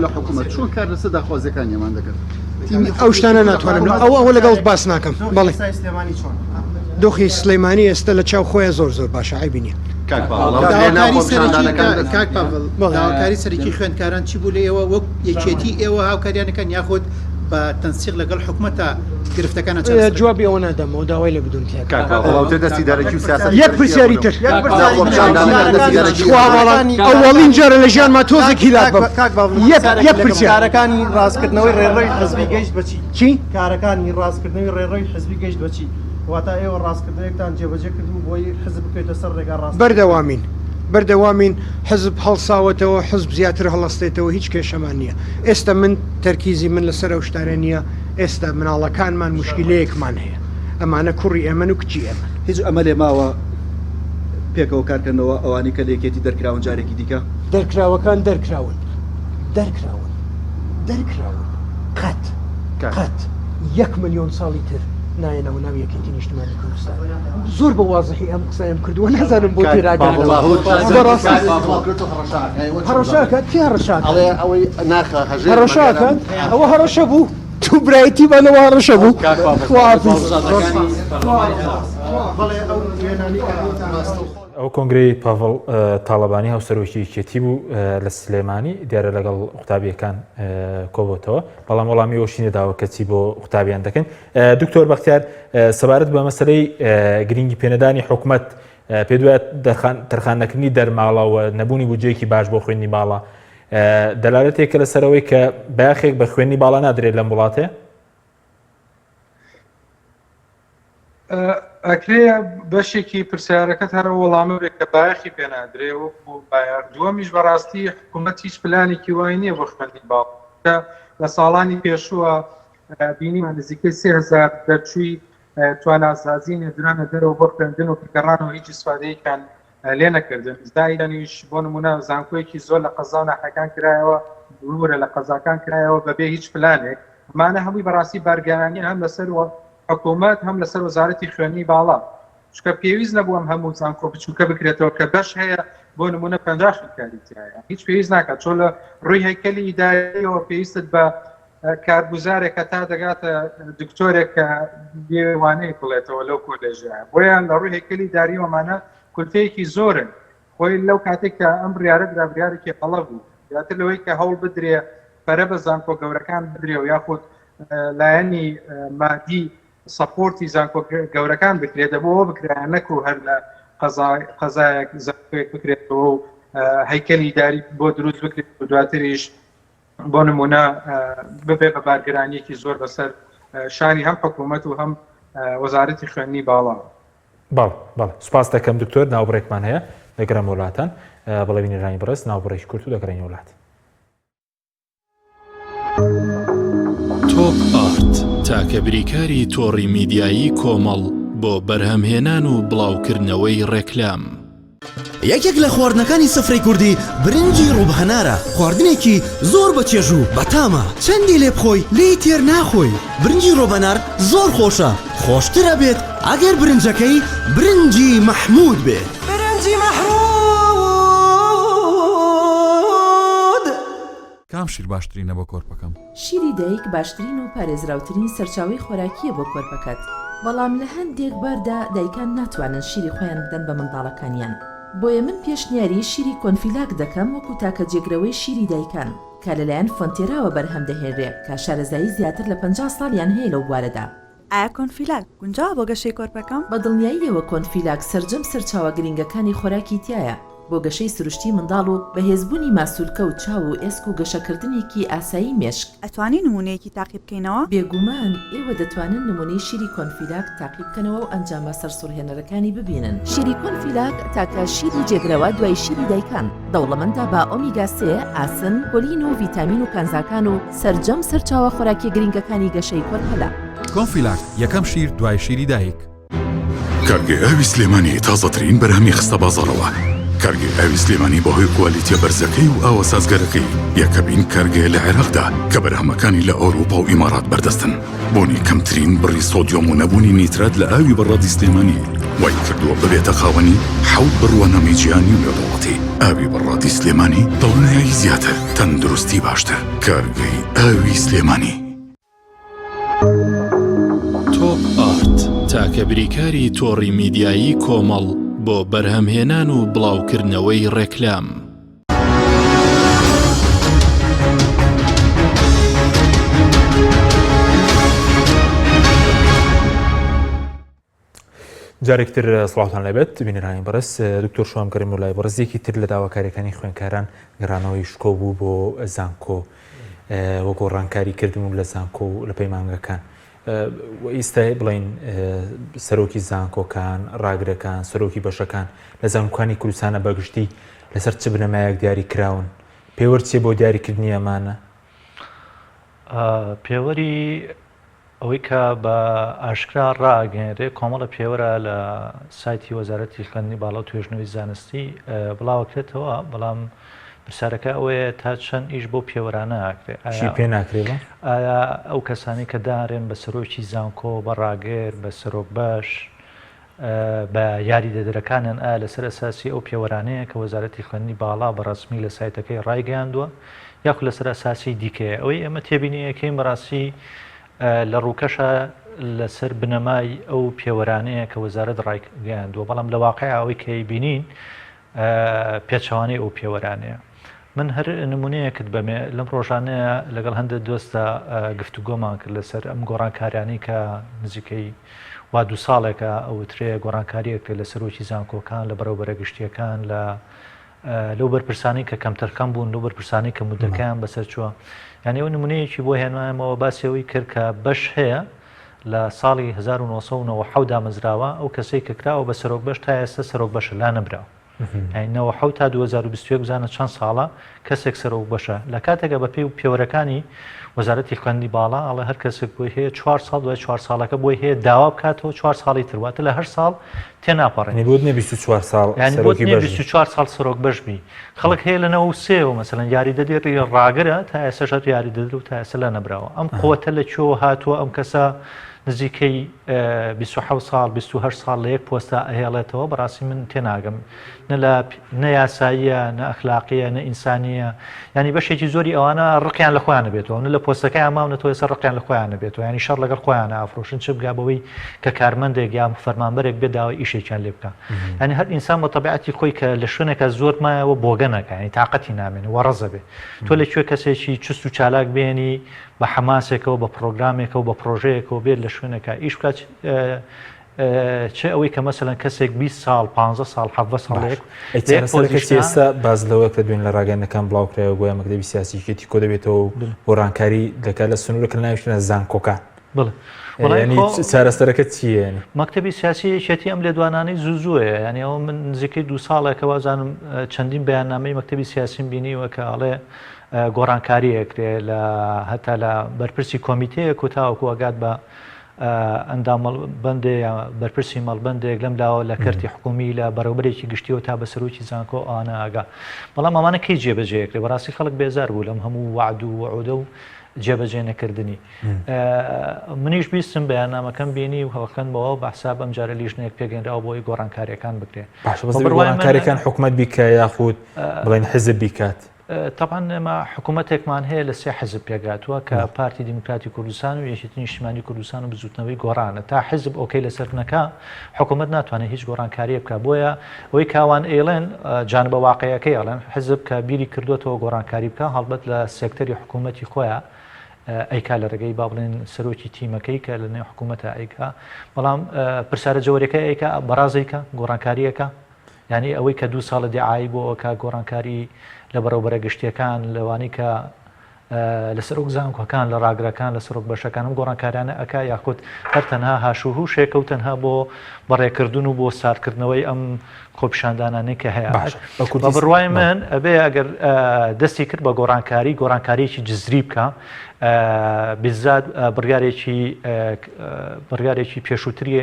لە حکوومەت چۆن کار لەسەر داخوازەکانیمان دەکەن ئەو شتانە ناتوانم ئەوە لەگەڵ باس ناکەم. بەڵێ دۆخی سلەیمانی ئێستا لە چاو خۆیان زۆر باشە عیبی نییە. داواکاری سەرەکی خوێندکاران چی بوو لە ئێوە وەک یەکێتی ئێوە هاوکاریانەکەن یاخود بە تەنسیق لەگەڵ حکوومەتە گرفتەکانە جوابی ئەوە نادەمەوە داوای لە بدون وڵاتە دەستی دەرەکی و سیاست یەک پرسیاری تر ئەوڵین جارە لە ژیانمان تۆزێکی لا یەک پرسیار کارەکانی ڕاستکردنەوەی ڕێڕەوی حزبی گەیشت بچی چی؟ کارەکانی ڕاستکردنەوەی ڕێڕەوی حزبی گەیشت بچی واتە ئێوە ڕاستکردنەوەیەکتان جێبەجێ کردو بۆی حزب بکەیتە سەر ڕێگا ڕاست بەردەوامین حزب هەڵساوەتەوە حزب زیاتر هەڵەستێتەوە هیچ کێشەمان نییە ئێستا من تەرکیزی من لەسەر ئەو شتارە نییە ئێستا مناڵەکانمان مشکلەیەکمان هەیە ئەمانە کوڕی ئێمن و کچی ئێمە هیچ ئەمەلێ ماوە پێکەوە کارکردنەوە ئەوانی کە لێکێتی دەرکراون جارێکی دیکە دەرکراوەکان دەرکراون قەت 1 ملیۆن ساڵی تر نایەنەوە ناو یەکێتی نیشتیمانی کوردستان زۆر بە وازحی ئەم قسەیم کردووە نازانم بۆ تێراگەانەوە هەڕەشاکە کی هەڕەشاکە هەڕەشاکە ئەوە هەڕەشە بوو تو برایەتی بانەوە هەڕەشە بوو ئەو کۆنگرەی پاڤڵ تاڵەبانی هاوسەرۆکی کێتی بوو لە سلێمانی دیارە لەگەڵ قوتابیەکان کۆبوتەوە بەڵام وەڵامی وەشی نەداوە کەچی بۆ قوتابیان دەکەن دکتۆر بەختیار سەبارەت بە مەسەلەی گرنگی پێنەدانی حکوومەت پێ دوایە تەرخانەکردنی دەرماڵەوە نەبوونی بودجەیەکی باش بۆ خوێندنی باڵا دەلالەتێکە لەسەرەوەی کە باخێک بە خوێندنی باڵا نادرێت لەم وڵاتێ ئەکرێ بەشێکی پرسیارەکەت هەرە وەڵامە بێت کە بایەخی پێنادرێ وەکو بایەخ دووەمیش بەڕاستی حکوومەت هیچ پلانێکی وای نییە بۆ خوێندنی باڵ لە ساڵانی پێشووە بینیمان نزیکەی 3000 دەرچووی تواناسازی نێدرانە دەرەوە بۆ خوێندن و پێگەڕانەوە هیچ استفادەیەکان لێ نەکردن دایدانیش بۆ نمونە زانکۆیەکی زۆر لە قەزا و ناحەکان کرایەوە دوورە لە قەزاکان کرایەوە بەبێ هیچ پلانێک ئەمانە هەمووی بەڕاستی بارگەرانی هەم لەسەر حکوومەت هەم لەسەر وەزارەتی خوێندنی باڵا چکە پێویست نەبوو ئەم هەموو زانکۆ بچووکە بکرێتەوە کە بەش هەیە بۆ نمونە 50 کاریتیایە هیچ پێویست ناکات چۆن لە ڕووی هەیکەلی ئیدارەیەوە پێویستت بە کارگوزارێک کە تا دەگاتە دکتۆرێک کە لێوانەیە بڵێتەوە لەو کۆلێژیان بۆیان لە ڕووی هەیکەلی داریوەمانە کولتەیەکی زۆرن خۆی لەو کاتێک کە ئەم بڕیارە درابریارێکی قەڵە بوو یاتر لەوەی کە هەوڵ بدرێ پەرە بە زانکۆ گەورەکان بدرێ و یاخود لایەنی مادی سەپۆرتی زانکۆ گەورەکان بکرێت بۆەوە بکرێن نەکو هەر لە قەزایەک زانکۆیەک بکرێتەوە و هەیکەلی داری بۆ دروست بکرێت و دواتریش بۆ نمونە ببێ بە بارگەرانیەکی زۆر بەسەر شانی هەم حکوومەت و هەم وەزارەتی خوێندنی باڵا بەڵ سوپاس دەکەم دکتۆر ناوبڕێکمان هەیە دەگەرم وڵاتان بەڵێ بینەرانی بەڕست ناوبڕێکی کورت و دەگەڕێنی وڵات تۆپ ئارت تاکە بریکاری تۆڕی میدیایی کۆمەڵ بۆ بەرهەمهێنان و بڵاوکردنەوەی ڕێکلام یەکێک لە خواردنەکانی سفرەی کوردی برنجی ڕووبهەنارە خواردنێکی زۆر بەچێژ و بەتامە چەندی لێ بخۆی لێی تێر ناخۆی برنجی ڕۆبەنار زۆر خۆشە خۆشترە بێت ئەگەر برنجەکەی برنجی مەحموود بێت برنجی مەحموود کام شیر باشترینە بۆ کۆرپەکەم شیری دایک باشترین و پارێزراوترین سەرچاوی خۆراکیە بۆ کۆرپەکەت بەڵام لە هەندێک باردا دایکان ناتوانن شیری خۆیان بدەن بە منداڵەکانیان بۆیە من پێشنیاری شیری کۆنفیلاک دەکەم وەکو تاکە جێگرەوەی شیری دایکان کە لەلایەن فۆنتێراوە بەرهەم دەهێنرێ کە شارەزایی زیاتر لە 50 ساڵیان هەیە لەو بوارەدا ئایا کۆنفیلاک گونجاوە بۆ گەشەی کۆرپەکەم؟ بە دڵنیاییەوە کۆنفیلاک سەرجەم سەرچاوە گرنگەکانی خۆراکی تایە بۆ گەشەی سروشتی منداڵ و بەهێزبوونی ماسوولکە و چاو و ئێسک و گەشەکردنێکی ئاسایی مێشک ئەتوانی نمونەیەکی تاقی بکەینەوە؟ بێگومان ئێوە دەتوانن نمونەی شیری کۆنفیلاک تاقی بکەنەوە و ئەنجامە سەرسوڕهێنەرەکانی ببینن شیری کۆنفیلاک تاکە شیری جێگرەوە دوای شیری دایکان دەوڵەمەندە بە ئۆمیگا 3 ئاسن پۆلین و ڤیتامین و کانزاکان و سەرجەم سەرچاوە خۆراکی گرنگەکانی گەشەی کۆرپەلا کۆنفیلاک یەکەم شیر دوای شیری دایک کارگەی ئاوی سلێمانی تازەترین بەرهەمی خستە بازاڕەوە کارگەی ئاوی سلێمانی بەهۆی کوالیتیە بەرزەکەی و ئاوە سازگەرەکەی یەکەبین کارگەیە لە عێراقدا کە بەرهەمەکانی لە ئەوروپا و ئیمارات بەردەستن بۆنی کەمترین بڕی سۆدیۆم و نەبوونی نیترات لە ئاوی بەڕادی سلێمانی وای کردووە ببێتە خاوەنی حەوت بڕوانەمی جیهانی و لێدەوڵەتی ئاوی بەڕادی سلێمانی دڵنیایی زیاتر تەندروستی باشتر کارگەی ئاوی سلێمانی تۆپ ئارت تاکە بریکاری تۆڕی میدیایی کۆمەڵ بۆ بەرهەمهێنان و بڵاوکردنەوەی ڕێکلام جارێکتر سڵاوتان لەبێت بینەرانی بەڕست دکتۆر شوام کەریم وڵای بەڕزێکی تر لە داواکاریەکانی خوێندکاران گەڕانەوەی شکۆ بوو بۆ زانکۆ وە گۆڕانکاری کردم لە زانکۆ و لە پەیمانگەکان ئێستا بڵین سەرۆکی زانکۆکان ڕاگرەکان سەرۆکی بەشەکان لە زانکۆکانی کوردستانە بەگشتی لەسەر چ بنەمایەک دیاری کراون پێوەرچێ بۆ دیاریکردنی ئەمانە پێوەری ئەوەی کە بە ئاشکرا ڕاگەێنرێ کۆمەڵە پێوەرە لە سایتی وەزارەتی خوێندنی باڵا و توێژنەوەی زانستی بڵاوکرێتەوە بەڵام پرسیارەکە ئەوەیە تا چەند ئیش بۆ پێوەرانە ئاکرێت پێ ناکرێت ئایا ئەو کەسانی کە دارێن بە سەرۆکی زانکۆ بە ڕاگەر بە سەرۆک باش بە یاریدەدرەکانن ئایا لەسەر ئەساسی ئەو پێوەرانەیە کە وەزارەتی خوێندنی باڵا بەڕسمی لە سایتەکەی ڕایگەیاندووە یاخود لەسەر ئەساسی دیکەیە ئەوەی ئەمە تێبینیەکەی بەڕاستی لە ڕووکەشە لەسەر بنەمای ئەو پێوەرانەیە کە وەزارەت ڕایگەیاندووە بەڵام لە واقعە ئەوەی کەی بینین پێچەوانەی ئەو پێوەرانەیە من هەر نمونەیەکت بەمێ لەم ڕۆژانەیە لەگەڵ هەندێک دۆستە گفتوگۆمان کرد لەسەر ئەم گۆڕانکاریانی کە نزیکەی وا 2 ساڵێکە ئەوترێ گۆڕانکاریەک لە سەرۆکی زانکۆکان لە بەرەوبەرە گشتیەکان لەو بەرپرسانی کە کەمتەرکەم بوون لەو بەرپرسانی کە مودەکەیان بەسەر چووە یعنی ئەو نمونەیەکی بۆ هێنایمەوە باسیەوەی کرد کە بەش هەیە لە ساڵی 1970 دامەزراوە ئەو کەسەی کە کراوە بە سەرۆک بەش تا ئێستا سەرۆک بەشە لا نەبراوە ئەینەوە حوت تا 2021 بزانە چەند ساڵە کەسێک سەرۆک بەشە لە کاتێکە بە پێی و پێوەرەکانی وەزارەتی خوێندنی باڵا ئەڵێ هەر کەسێک بۆی هەیە 4 ساڵ دوای 4 ساڵەکە بۆی هەیە داوا بکاتەوە 4 ساڵی ترواتە لە هەر ساڵ تێناپەڕێنی بۆ 24 ساڵ ینی بۆ 24 ساڵ سەرۆک بەشبی خەڵک هەیە لەنەوە سێەوە مەسەلەن یاریدەدێری ڕاگرە تا ئێستا یاریدەدر و تا ئێستا لە نەبراوە ئەم قووەتە لەکوێوە هاتووە ئەم کەسە نزیکەی 27 ساڵ 28 ساڵ لە یەک پۆستە ئەهێڵێتەوە بەڕاستی من تێناگەم نە یاساییە نە ئەخلاقیە نە ئینسانیە ینی بەشێکی زۆری ئەوانە ڕقیان لە خۆیان بێتەوە نە لە پۆستەکەی ئاماونەتەوە ێستا ڕقیان لە خۆیان بێتەوە ینی شەڕ لەگەڵ خۆیانە ئافرۆشن چ بگا بەوەی کە کارمەندێک یا فەرمانبەرێک بێ داوای ئیشێکیان لێ بکە ینی هەر ئینسان بە تەبیعەتی خۆی کە لە شوێنێکە زۆر مایەوە بۆگەنەکە ینی تااقەتی نامێنێ وەڕەزە بێ تۆ لەکوێ کەسێکی چست و چالاک بێنی بە حماسێکەوە بە پرۆگرامێکەوە بە پرۆژەیەکەوە بێت لە شوێنەکە ئیش بکات چه ئەوەی کە مەسەلەن کەسێک 20 ساڵ 15 ساڵ 7 ساڵێک ئێستا باز لەوە کە دوێن لە ڕاگەنەکان بڵاوکرایەوە گویا مەکتەبی سیاسیکێتی کۆ دەبێتەوە گۆڕانکاری دەکات لە سنوورەکە ناویشتە زانکۆکان چارەسەرەکە چیە مەکتەبی سیاسی یەکێتی ئەم لێدوانانەی زووزووە ینی ئەوە من نزیکەی 2 ساڵێکە وازانم چەندین بەیاننامەی مەکتەبی سیاسیم بینیوە کە ئەڵێ گۆڕانکاریەکرێ لە هەتا لە بەرپرسی کۆمیتەیە و تاوەکو ئەگات بە ئەندام بەندێ بەرپرسی مەڵبندێک لەم لاوە لە کەرتی حکومی لە بەڕێوەبەرێکی گشتیەوە تا بە سەرۆکی زانکۆ ئەوانە ئاگا بەڵام ئەمانە کەی جێبەجێکرێ بەڕاستی خەڵک بێزار بوو لەم هەموو وعد و وعودە و جێبەجێ نەکردنی منیش بیستم بەیاننامەکەم بینی و هەوەکەنەوە بە حساب ئەم جارە لیژنەیەک پێگەێنراوە بۆی گۆڕانکاریەکان بکرێت گۆڕانکاریەکان حکوومەت بیکە یاخود بڵێن حزب بیکات طبعا ئێمە حکوومەتێکمان هەیە لە 3 حزب پێگاتووە کە پارتی دیموکراتی کوردستان و یەکێتی نیشتیمانی کوردستان و بزوتنەوەی گۆڕانە تا حزب ئۆکەی لەسەرنەکە حکوومەت ناتوانێت هیچ گۆڕانکاریە بکە بۆیە ئەوەی کاوان ئێڵێن جانبە واقعەکەی ئەڵێن حزب کە بیری کردوێتەوە گۆڕانکاری بکە هەڵبەت لە سێکتەری حکوومەتی خۆیان ئەیکا لە ڕێگەی با بڵێن سەرۆکی تیمەکەی کە لە نێو حکوومەتە ئەیکا بەڵام پرسیارە جەوەریەکەی ئەیکا بەڕازێکە گۆڕانکاریەکە ینی ئەوەی کە 2 ساڵە دیعایی بۆ ئەوکە گۆڕانکاری لە بەڕێوەبەرە گشتیەکان لەوانی کە لە سەرۆک زانکۆکان لە ڕاگرەکان لە سەرۆک بەشەکانم گۆڕانکاریانە ئەکا یاخود هەر تەنها هاشوهوشێکە و تەنها بۆ بەڕێکردن و بۆ ساردکردنەوەی ئەم خۆپیشاندانانەی کە هەیە بە بڕوای من ئەبێ ئەگەر دەستی کرد بە گۆڕانکاریەکی جزری بکە بزاد بڕیارێکی پێشووتری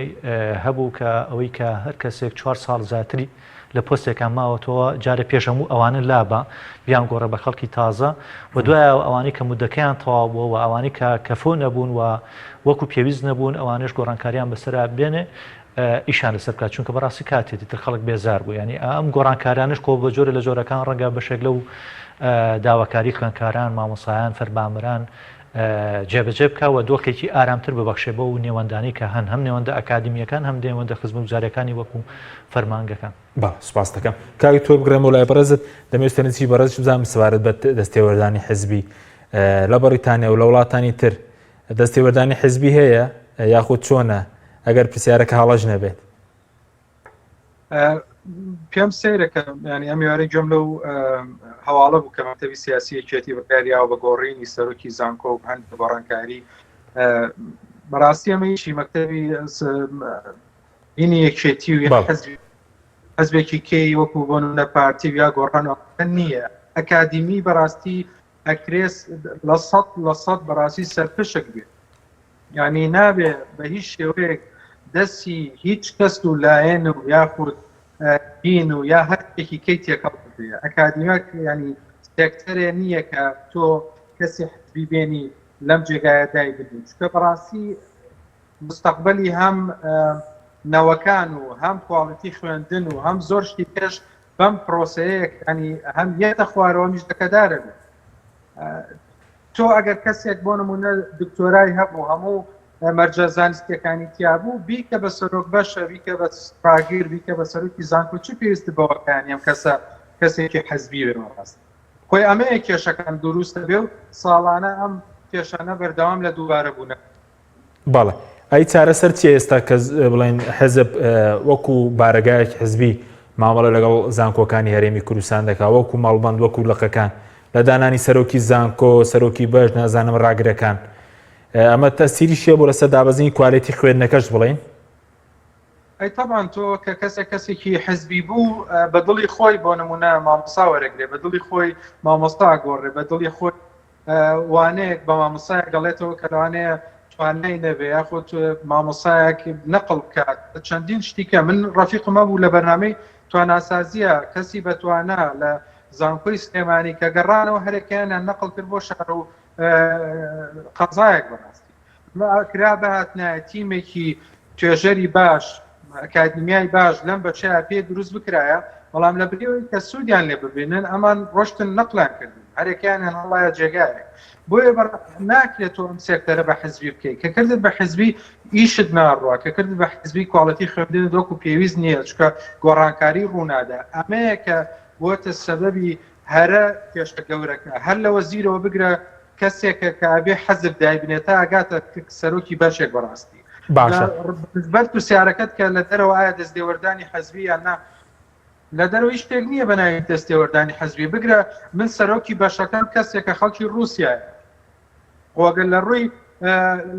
هەبوو کە ئەوەی کە هەر کەسێک 4 ساڵ زیاتری لە پۆستێکان ماوەتەوە جارە پێشەموو ئەوانە لابە بیان گۆڕە بە خەڵکی تازە و دوای ئەوانی کە مودەکەیان تەواو بووە و ئەوانی کە کەفۆ نەبوون و وەکو پێویست نەبوون ئەوانش گۆڕانکاریان بەسەرا بێنێ ئیشان لەسەر بکات چونکە بەڕاستی کاتێتی تر خەڵک بێزار بوو ینی ئەم گۆڕانکاریانش کۆ بە جۆرە لە جۆرەکان ڕەنگە بەشێک لەو داواکاری خوێندکاران مامۆسایان فەربامران جێبەجێ بکە و دۆخێکی ئارامتر ببەخشێ بە و نێوەندانی کە هەم نێوەندە ئەکادمیەکان هەم نێوەندە خزمەتگوزاریەکانی وەکو فەرمانگەکان سپاس دەکەم کاوی تۆ بگرێم و لای بەڕێزت دەمەوێستێنی بەڕێز بزانم سوارت بە دەستێوەردانی حزبی لە بەریتانیا و لە وڵاتانی تر دەستێوەردانی حزبی هەیە یاخود چۆنە ئەگەر پرسیارەکە هەڵەش نەبێت پێم سیرەکە ینی ئەمیوارەی گوێم لەو هەواڵە بوو کە مەکتەبی سیاسیەکێتی بەکاریاوە بە گۆڕینی سەرۆکی زانکۆ و هەند گۆڕانکاری بەڕاستی ئەمەیشی مەکتەبی بینی یەکێتی و حەزبێکی کەی وەکو بۆ نمونە پارتی یا گۆڕانەوە نییە. ئەکادیمی بەڕاستی ئەکرێس لە سەد بەڕاستی سەرپشک بێت، یعنی نابێ بە هیچ شێوەیەک دەستی هیچ کەس و لایەن و یاخود دین و یا هەرێکی کەی تێکەڵ بێ. ئەکادیمەک ینی سێکتەرێ نییە کە تۆ کەسی حزبی بێنی لەم جێگایە دای بدەیت، چونکە بەڕاستی مستەقبەلی هەم نەوەکان و هەم کواڵیتی خوێندن و هەم زۆر شتی پێش بەم پرۆسەیەک ینی هەم یەتە خوارەوە میژدەکەدارە بێت. تۆ ئەگەر کەسێک بۆ نمونە دکتۆرای هەبوو هەموو مەرجە زانستیەکانی تیابوو بیکە بە سەرۆک بەشە، بیکە بە سپاگیر، بیکە بە سەرۆکی زانکۆ چی پێویستە بەوەکانی ئەم کەسە کەسێکی حەزبی بێ ڕاست. خۆی ئەمەیە کێشەکان دروستە بێ و ساڵانە ئەم کێشانە بەردەوام لە دووبارە بوونە. بەڵێ ئەی چارەسەر چی ئێستا کە بڵێن حەزب وەکو بارەگایەک حزبی مامەڵە لەگەڵ زانکۆکانی هەرێمی کوردستان دەکا، وەکو ماڵبەند وەکو لەقەکان لە دانانی سەرۆکی زانکۆ، سەرۆکی بەش، نازانم ڕاگرەکان، ئەمە تەسیری شێ بۆ لەسەر دابەزینی کوالێتی خوێندنەکەش بڵێن؟ ئەی تەبان تۆ کە کەسێکی حزبی بوو بە دڵی خۆی بۆ نمونە مامۆستا وەرەگرێ، بە دڵی خۆی مامۆستا گۆڕێ، بە دڵی خۆی وانەیەک بە مامۆستایەک دەڵێتەوە کە لەوانەیە توانای نەبێ یاخۆ مامۆستایەک نەقڵ بکات. چەندین شتیکە من ڕەفیقمە بوو لە بەرنامەی تواناسازیە کەسی بەتوانە لە زانکۆی سلێمانی کە گەڕانەوە هەرێکیانیان نەقڵ کرد بۆ شار و قەزایەک بەڕاستی کرا بەهاتنایە تیمێکی توێژەری باش، ئەکادیمیای باش لەم بەچەیە پێ دروست بکرایە، بەڵام لە بریەوەی کە سوودیان لێ ببینن ئەمان ڕۆشتن نەقلان کردن، هەرێکیانیان هەڵایە جێگایەک. بۆیە ناکرێت تۆ ئەم سێکتەرە بە حزبی بکەیت، کە کردت بە حزبی ئیشت ناڕوە، کە کردت بە حزبی کواڵەتی خوێندن دۆک و پێویست نییە، چکە گۆڕانکاری ڕوونادا. ئەمەیە کە بۆتە سەبەبی هەرە کێشە گەورەکە، هەر لە وەزیرەوە بگرە کەسێکە کە ئەبێ حەزب دایبنێتە ئاگاتە سەرۆکی بەشێک بەڕاستی بەر پرسیارەکەت کە لە دەرەوە ئایا دەستێوەردانی حەزبی یان نا، لە دەرەوەی شتێک نییە بەناوی دەستێوەردانی حەزبی. بگرە من سەرۆکی بەشەکان کەسێکە خەڵکی رووسایە، خۆگەر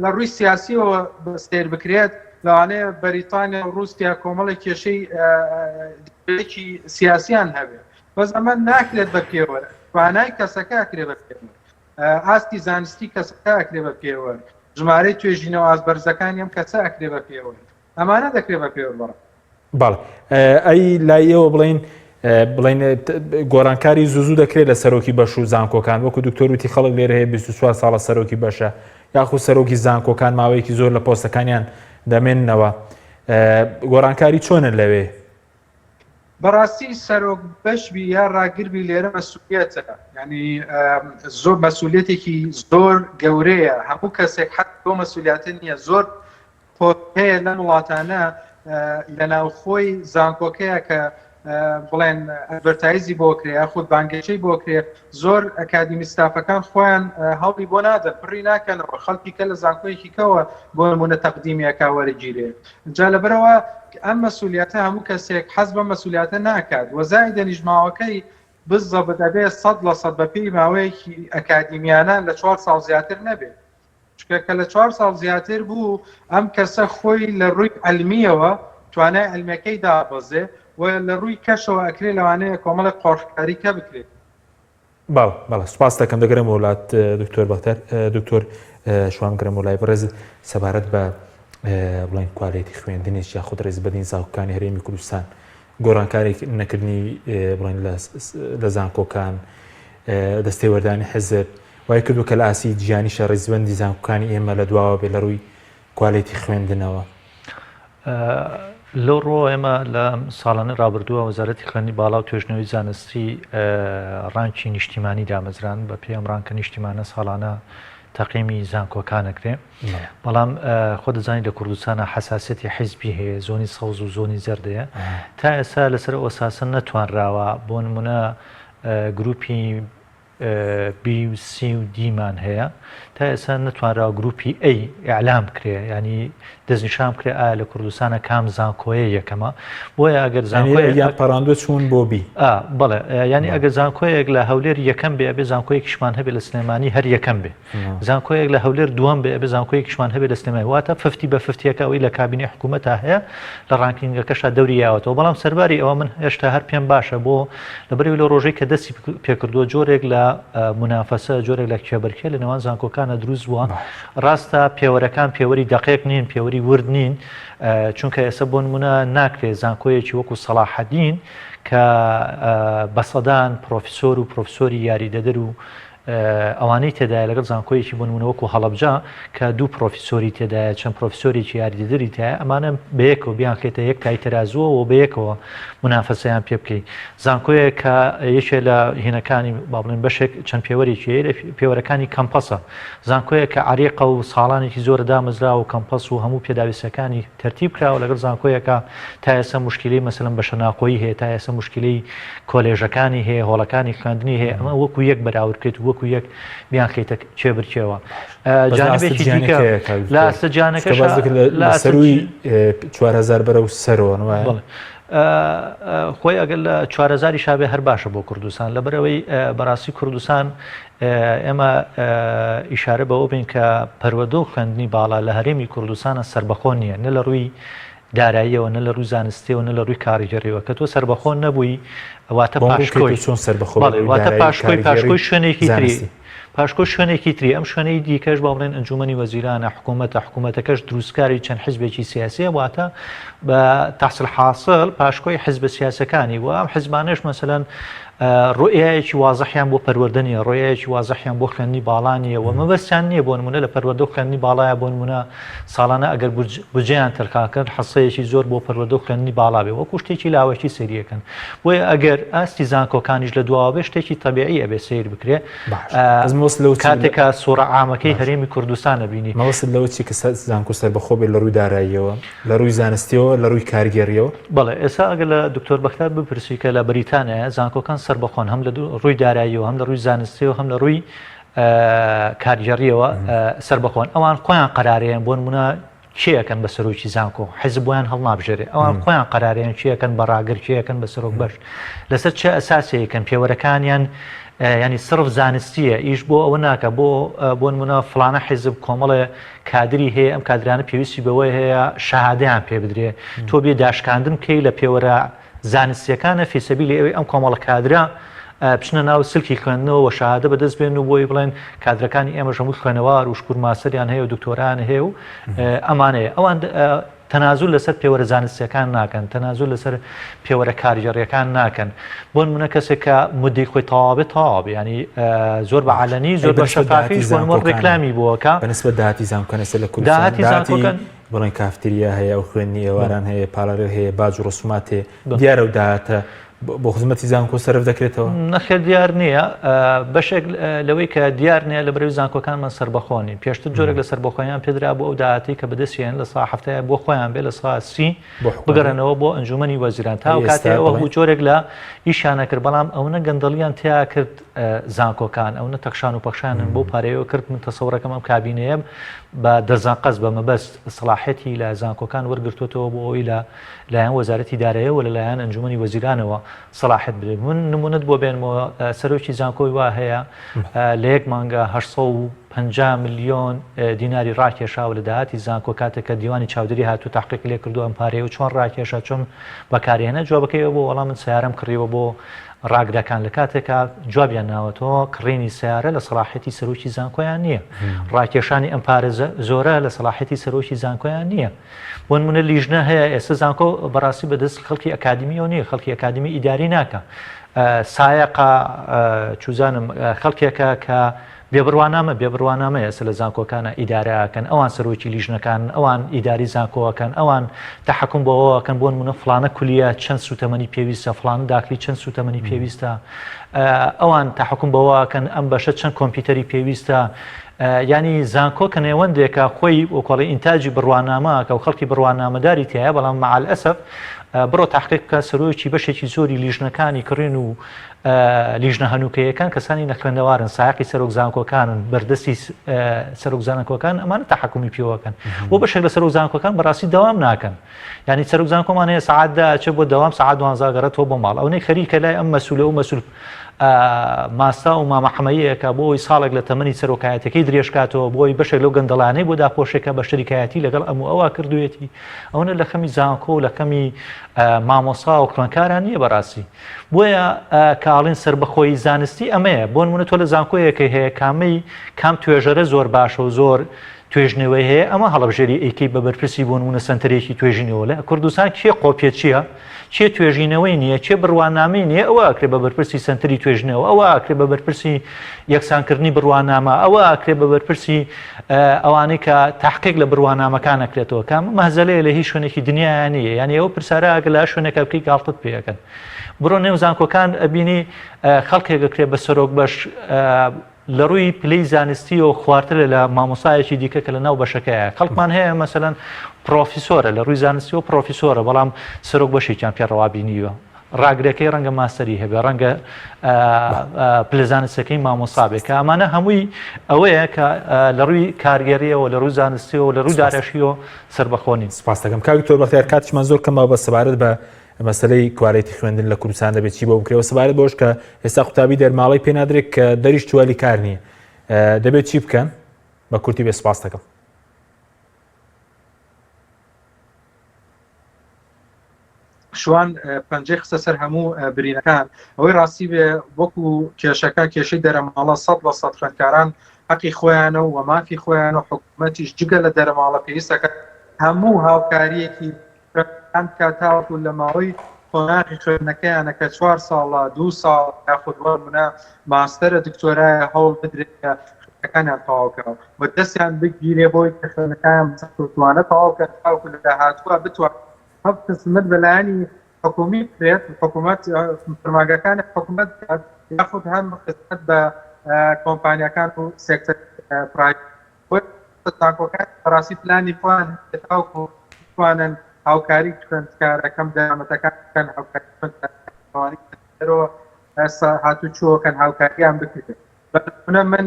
لە ڕووی سیاسیەوە سێر بکرێت لەوانەیە بەریتانیا و رووسیا کۆمەڵی کێشەی سیاسیان هەبێت، بەس ئەمە ناکرێت بە پێوە، توانای کەسەکە ئەکرێ بە پێوە، ئاستی زانستی کەسەکە ئەکرێ بە پێوە، ژمارەی توێژینەوە ئازبەرزەکانی ئەم کەسە ئەکرێ بە پێوە، ئەمانە دەکرێت بە پێوە بڕە. بەڵێ ئەی لای ئێوە بڵێن گۆڕانکاری زوو دەکرێت لە سەرۆکی بەش و زانکۆکان، وەکو دکتۆر وتی خەڵک لێرە هەیە 24 ساڵە سەرۆکی بەشە یاخود سەرۆکی زانکۆکان ماوەیەکی زۆر لە پۆستەکانیان دەمێننەوە، گۆڕانکاری چۆنە لەوێ؟ بەڕاستی سەرۆک بەشبی یا ڕاگربی لێرە مەسئولیەتە، ینی زۆر مەسئولیەتێکی زۆر گەورەیە، هەموو کەسێک حەت بۆ مەسئولیەتە نییە. زۆر هەیە لە وڵاتانە لە ناوخۆی زانکۆکەیە کە بڵێن ئەدڤەرتایزی بۆ کرێ یاخود بانگەشەی بۆ کرێ، زۆر ئەکادیمیستافەکان خۆیان هەڵی بۆ نادەن، پڕی ناکەنەوە، خەڵکی کە لە زانکۆیەکی کەوە بۆ نمونە تەقدیمیەکە وەرەگیرێ. جا لەبەرەوە ئەم مەسئولیەتە هەموو کەسێک حەز بە مەسئولیەتە ناکات، وەزای دەنیژماوەکەی بزەبە دەبێ 100% بەپێی ماوەیەکی ئەکادیمیانان لە 4 ساڵ زیاتر نەبێت، چکە کە لە 4 ساڵ زیاتر بوو ئەم کەسە خۆی لە ڕووی ئەلمیەوە توانای ئەلمیەکەی دابەزێ و لە ڕووی کەشەوە ئەکرێ لەوانەیە کۆمەڵی قۆڕکاری کە بکرێت. بەڵێ سوپاس دەکەم دەگەرم وڵات دکتۆر بەختەر، دکتۆر شوان گرم وڵای بەڕێز سەبارەت بە بڵێن کوالێتی خوێندنێکی یاخود ڕێزبەرین زانکۆکانی هەرێمی کوردستان، گۆڕانکاری نەکردنی بڵێن لە زانکۆکان، دەستێوەردانی حزب وای کردو کە لە ئاسی گیانیشە ڕێزبەندی زانکۆکانی ئێمە لە دواوە بێ لە ڕووی کوالێتی خوێندنەوە. لەو ڕۆ ئێمە لە ساڵانە ڕابردووە وەزارەتی خوێندنی باڵا و توێژنەوەی زانستی ڕانکی نیشتیمانی دامەزران بە پێی ئەم ڕانکە نیشتیمانە ساڵانە تەقیمی زانکۆکانەکرێ، بەڵام خۆ دەزانانی لە کوردستانە حساسەتی حیزبی هەیە، زۆنی سەوز و زۆنی زەردەیە، تا ئێستا لەسەر ئەساسن نەتوانراوە بۆ نمونە گروپی بی و سی و دیمان هەیە، تا ئێستا نەتوانراوە گروپی ئەی ئیعلام کرێ، ینی دەستنیشان بکرێ ئایا لە کوردستانە کام زانکۆیە یەکەمە بۆیە ئەگەر زانکۆیە یان پەڕاندوە چوون بۆ بی بەڵێ ینی ئەگەر زانکۆیەک لە هەولێر یەکەم بێ ئەبێ زانکۆیەکیشمان هەبێت لە سلێمانی هەر یەکەم بێ زانکۆیەک لە هەولێر دووەم بێ ئەبێ زانکۆیەکیشمان هەبێت لە سلێمانی واتە 50 بە 50ەکە ئەوەی لە کابینی حکوومەتە هەیە لە ڕانکینگەکەشا دەوری یاوەتەوە بەڵام سەرباری ئەوە من هێشتا هەر پێم باشە بۆ لەبەرەوەی لە ڕۆژەی کە دەستی پێکردووە جۆرێک لە منافەسە جۆرێک لە کێبەرکێ لە نێوان زانکۆکانە دروست بووە ڕاستە پێوەرەکان پێوەری دقیق نین پێوەری ورد نین چونکە ئێستا بۆ نمونە ناکرێت زانکۆیەکی وەکو سەلاحەدین کە بەسەدان پرۆفیسۆر و پرۆفسۆری یاریدەدەر و ئەوانەی تێدایە لەگەڵ زانکۆیەکی بۆ نمونە وەکو هەڵەبجا کە دوو پرۆفیسۆری تێدایە چەند پرۆفیسۆرێکی یاریدەدەری تایە ئەمانە بەیەکەوە بیان خێتە یەک تای تەرازووە بەیەکەوە منافەسەیان پێ بکەیت زانکۆیە کە یەکێ لە هینەکانی با بڵێن بەشێک چەند پێوەرێکی پێوەرەکانی کەمپەسە زانکۆیە کە عریقە و ساڵانێکی زۆر دامەزرا و کەمپەس و هەموو پێداویستەکانی تەرتیب کراوە لەگەڵ زانکۆیەکە تا ئێستا مشکلەی مەسەلەن بە شەناخۆیی هەیە تا ئێستا مشکلەی کۆلێژەکانی هەیە هۆڵەکانی خوێندنی هەیە ئەمە وەکو یەک بەراوردکرێت وەکو یەک بیان خێتە چێبرکێوە جانبێکی دیکە لە ئاستەجانەکە سەروی 4000 بەرەو سەرەوە خۆی ئەگەر لە 4000 شابێ هەر باشە بۆ کوردستان لەبەرەوەی بەڕاستی کوردستان ئێمە ئیشارە بەوە بین کە پەروەردە و خوێندنی باڵا لە هەرێمی کوردستانە سربەخۆ نییە نە لە ڕووی داراییەوە نە لە ڕووی زانستیەوە نە لە ڕووی کاریگەریەوە کە تۆ سربەخۆ نەبووی واتە پاشکۆی واتە پاشکۆی شوێنێکی تری پاشکۆ شوێنێکی تری ئەم شوێنەی دیکەش با بڵێن ئەنجومەنی وەزیرانە حکوومەتەکەش دروستکاری چەند حیزبێکی سیاسیە واتە بە تەحصیل حاصل پاشکۆی حیزبە سیاسەکانی و ئەم حیزبانەش مەسەلەن ڕۆیەکی وازەحیان بۆ پەروەردنیە ڕۆیەکی وازەحیان بۆ خوێندنی باڵانیە و مەبەستیان نییە بۆ نمونە لە پەروەردە و خوێندنی باڵایە بۆ نمونە ساڵانە ئەگەر بجێیان تەرخاکرد حەسەیەکی زۆر بۆ پەروەردە و خوێندنی باڵا بێ وەکو شتێکی لاوەکی سەریەکەن بۆیە ئەگەر ئاستی زانکۆکانیش لە دواوە بێ شتێکی تەبیعی ئەبێ سیر بکرێ کاتێکە سۆرە عامەکەی هەرێمی کوردستانە بینی مەوەست لەوە چی کە زانکۆ سەربەخۆ بێت لە ڕووی داراییەوە لە ڕووی زانستیەوە لە ڕووی کارگەریەوە بەڵێ ئێستا ئەگەر لە دکتۆر بەختار بپرسی کە لە بەریتانیا زانکۆکان سەربەخۆن هەم لە ڕووی داراییەوە هەم لە ڕووی زانستیەوە هەم لە ڕووی کارگەریەوە سەربەخۆن ئەوان خۆیان قەرارەیان بۆ نمونە چیەکەن بە سەرۆکی زانکۆ حیزب بۆیان هەڵنابژێرێ ئەوان خۆیان قەرارەیان چیەکەن بە ڕاگر چیەکەن بە سەرۆک بەش لەسەر چه ئەساسەیەکەن پێوەرەکانیان ینی صرف زانستیە ئیش بۆ ئەوە ناکە بۆ نمونە فلانە حیزب کۆمەڵێ کادری هەیە ئەم کادرانە پێویستی بەوەی هەیە شەهادەیان پێ بدرێ تۆ بێ داشکاندن بکەی لە پێوەرە زانستیەکانە فیسەبیلی ئەوەی ئەم کۆمەڵە کادرا بچنە ناو سلکی خوێندنەوە و شەهادە بەدەست بێن و بۆی بڵێن کادرەکانی ئێمە هەموو خوێنەوار و شکور ماسەریان هەیە و دکتۆران هەیە و ئەمانەیە ئەوان تەنازول لەسەر پێوەرە زانستیەکان ناکەن تەنازول لەسەر پێوەرە کارگەڕیەکان ناکەن بۆ نمونە کەسێک کە مودەی خۆی تەواو تەواو ینی زۆر بە عەلەنی زۆر بە شەفافیش بۆ ڕێکلامی بووەکە بەنسبەت داهاتی زانکۆکان لە کوردستان بڵێن کافتریا هەیە و خوێندنی ئێواران هەیە پاڵەر هەیە باج و ڕسومات هەیە دیارە و داهاتە بۆ خزمەتی زانکۆ سەرف دەکرێتەوە نەخێر دیار نییە بەشێک لەوەی کە دیار نییە لە بەرەوی زانکۆکانمان سەربەخۆنی پێشتر جۆرێک لە سەربەخۆیان پێدرا بۆ ئەو داهاتی کە بەدەستیان لە سا هەفتەیە بۆ خۆیان بێ لە سا 30 بگەڕێنەوە بۆ ئەنجومەنی وەزیران تا کاتێەوە بوو جۆرێک لە ئیشانە کرد بەڵام ئەوە گەندەڵیان تیا کرد زانکۆکان ئەوە تەخشان و پەخشانن بۆ پارەیەوە کرد من تەسەوڕەکەم ئەم کابینەیە بە دەرزان قەس بە مەبەست سەلاحەتی لە زانکۆکان وەرگرتوێتەوە بۆ ئەوی لایەن وەزارەتی داراییەوە لە لایەن ئەنجومەنی وەزیرانەوە سەلاحەت بدرێت من نمونەت بۆ بێنمەوە سەرۆکی زانکۆی وا هەیە لە یەک مانگە 850 ملیۆن دیناری ڕاکێشاوە لە داهاتی زانکۆ کاتێکە دیوانی چاودێری هاتوو تحقیق لێ کردو ئەم پارەیە و چۆن ڕاکێشە چۆن بەکارهێنە جوابەکەیەوە بۆ وەڵام من سیارەم کڕیەوە بۆ ڕاگدەکان لە کاتێکە جوابیان ناوەتەوە کڕینی سیارە لە سەلاحەتی سەرۆکی زانکۆیان نییە ڕاکێشانی ئەم پارێ زۆرە لە سەلاحەتی سەرۆکی زانکۆیان نییە بۆ نمونە لیژنە هەیە ئێستا زانکۆ بەڕاستی بەدەست خەڵکی ئەکادمیەوە نییە خەڵکی ئەکادمی ئیداری ناکە سایەقا چوزانم خەڵکێکە کە بێبڕوانامە ئێستا لە زانکۆکانە ئیداراکەن ئەوان سەرۆکی لیژنەکان ئەوان ئیداری زانکۆەکەن ئەوان تەحەکوم بەوەکەن بۆ نمونە فلانە کولیە چەند سوتەمەنی پێویستە فلان داخلی چەند سوتەمەنی پێویستە ئەوان تەحەکوم بەوەکەن ئەم بەشە چەند کۆمپیوتەری پێویستە ینی زانکۆ کە نێوەندێکە خۆی وەکۆڵی ئینتاجی بڕوانامەکە و خەڵکی بڕوانامەداری تایە بەڵام مەعەل ئەسەف بڕۆ تحقیق بکە سەرۆکی بەشێکی زۆری لیژنەکانی کڕین و لیژنە هەنووکەیەکان کەسانی نەخوێندەوارن سایقی سەرۆکزانکۆکانن بەردەستی سەرۆکزانکۆکان ئەمانە تەحکومی پێوەکەن بۆ بەشێک لە سەرۆکزانکۆکان بەڕاستی دەوام ناکەن یعنی سەرۆکزانکۆمان هەیە سەعاتدا ئەچێ بۆ دەوام سەعات 12 گەڕێتەوە بۆ ماڵ ئەوەی خەریکە لای ئەم مەسوولە و مەسوول ماستا و مامەحەمەیەکە بۆی ساڵێک لە تەمەنی سەرۆکایەتەکەی درێژکاتەوە بۆی بەشێک لەو گەندەڵانەی بۆ داپۆشێکە بە شەریکایەتی لەگەڵ ئەم ئەوە کردوێتی ئەوە لە خەمی زانکۆ و لە خەمی مامۆسا و خوێندکاران نییە بەڕاستی بۆیە کاڵین سربەخۆی زانستی ئەمەیە بۆ نمونە تۆ لە زانکۆیەکە هەیە کام توێژەرە زۆر باشە و زۆر توێژنەوەی هەیە ئەمە هەڵبژێری ئەیکەی بە بەرپرسی بۆ نمونە سنتەرێکی توێژینەوە لە کوردستان کێ قۆپێچیە چێ توێژینەوەی نییە چێ بڕوانامەی نییە ئەوە ئەکرێ بە بەرپرسی سنتەری توێژنەوە ئەوە ئەکرێ بە بەرپرسی یەکسانکردنی بڕوانامە ئەوە ئەکرێ بە بەرپرسی ئەوانەی کە تحقیق لە بڕوانامەکان ئەکرێتەوە کام مەهزەلەیە لە هیچ شوێنێکی دنیایان نییە یعنی ئەوە پرسارە ئەگە لە شوێنێکە بکەی گاڵتت پێەکەن بڕۆ نێو زانکۆکان ئەبینی خەڵکێک ئەکرێ بە سەرۆک بەش لە ڕووی پلەی زانستی و خواردترە لە مامۆسایەکی دیکە کە لە ناو بەشەکەیە خەڵکمان هەیە مەسەلەن پرۆفیسۆرە لە ڕووی زانستی و پرۆفیسۆرە بەڵام سەرۆک بەشێکیان پێڕەوابینیوە ڕاگرەکەی ڕەنگە ماستەری هەبێ ڕەنگە پلەزانستەکەی مامۆسابێک کە ئەمانە هەمووی ئەوەیە کە لە ڕووی کارگەریەوە لە ڕووی زانستیەوە لە ڕووی دارەشیەوە سربەخۆنین سپاس دەکەم کاوی تۆ بەختیار کاتیشمان زۆر کەمەوە بە سەبارەت بە مەسلەی کوالێتی خوێندن لە کوردستان دەبێت چی بۆ بکرێەوە سەبارەت بۆش کە ئێستا قوتابی دەرماڵی پێنادرێت کە دەریش چوالی کار نییە دەبێت چی بکەن بە کورتی بێ سپاس دەکەم شوان پەنجەی خستە سەر هەموو برینەکان ئەوەی ڕاستی بێ وەکو کێشەکە کێشەی دەرەماڵە 100% خوێندکاران حەقی خۆیانە و مافی خۆیان و حکوومەتیش جگە لە دەرەماڵە پێویستەکە هەموو هاوکاریەکی کە تاوەکو لە ماوەی خۆناغی خوێندنەکەیانە کە 4 ساڵە 2 ساڵ یاخودوە منە ماستەرە دکتۆرایە هەوڵ بدرێت کە خوێندنەکانیان تەواوکەوە بە دەستیان بگیرێ بۆی کە خوێندنەکانیان بتوانێت تەواوکە تاوەکو لە داهاتووە بتوانێت قسمت بەلایانی حکومی بکرێت حکوومەت پرماگەکانی حکوومەت یاخود هەم قسمت بە کۆمپانیەکان و سێکتەر پرایڤەت بەڕاستی پلانی خۆیان تاوەکو بتوانن هاوکاری خوێندکارەکەم دەرامەتەکان بکەن هاوکاری هاتوچۆکەن هاوکاریان بکرێت بەنە من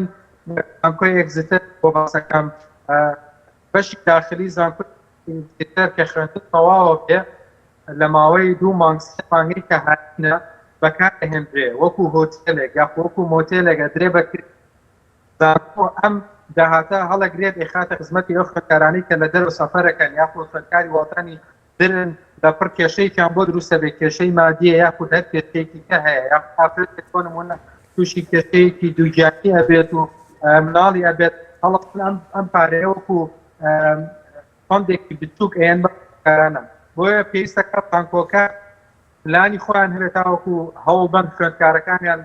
زانکۆی ئێکزیتر بۆ باسەکەم بەشی داخلی زانکۆی ئێکزیتر کە خوێندن تەواوە بێ لە ماوەی 2 مانگی کە هاتنە بەکارهێنرێ وەکو هۆتێلێک یا وەکو مۆتێلێکە درێ بکرێت زانکۆ ئەم داهاتە هەڵەگرێت ئێخاتە خزمەتی ئەو خوێندکارانی کە لە دەرەوە سەفەرەکەن یاخود خوێندکاری وڵاتانی درن لە پڕ کێشەیەکیان بۆ دروستە بێت کێشەی مادیە یاخود هەر کێشەیەکی کە هەیە یاخود ئافرەتێک بۆ نمونە تووشی کێشەیەکی دووجانی ئەبێت و مناڵی ئەبێت هەڵەن ئەم پارەیە وەکو فۆندێکی بچووک ئێن بەکارانە بۆیە پێویستەکە زانکۆکە پلانی خۆیان هەبێت تاوەکو هەوڵبەند خوێندکارەکانیان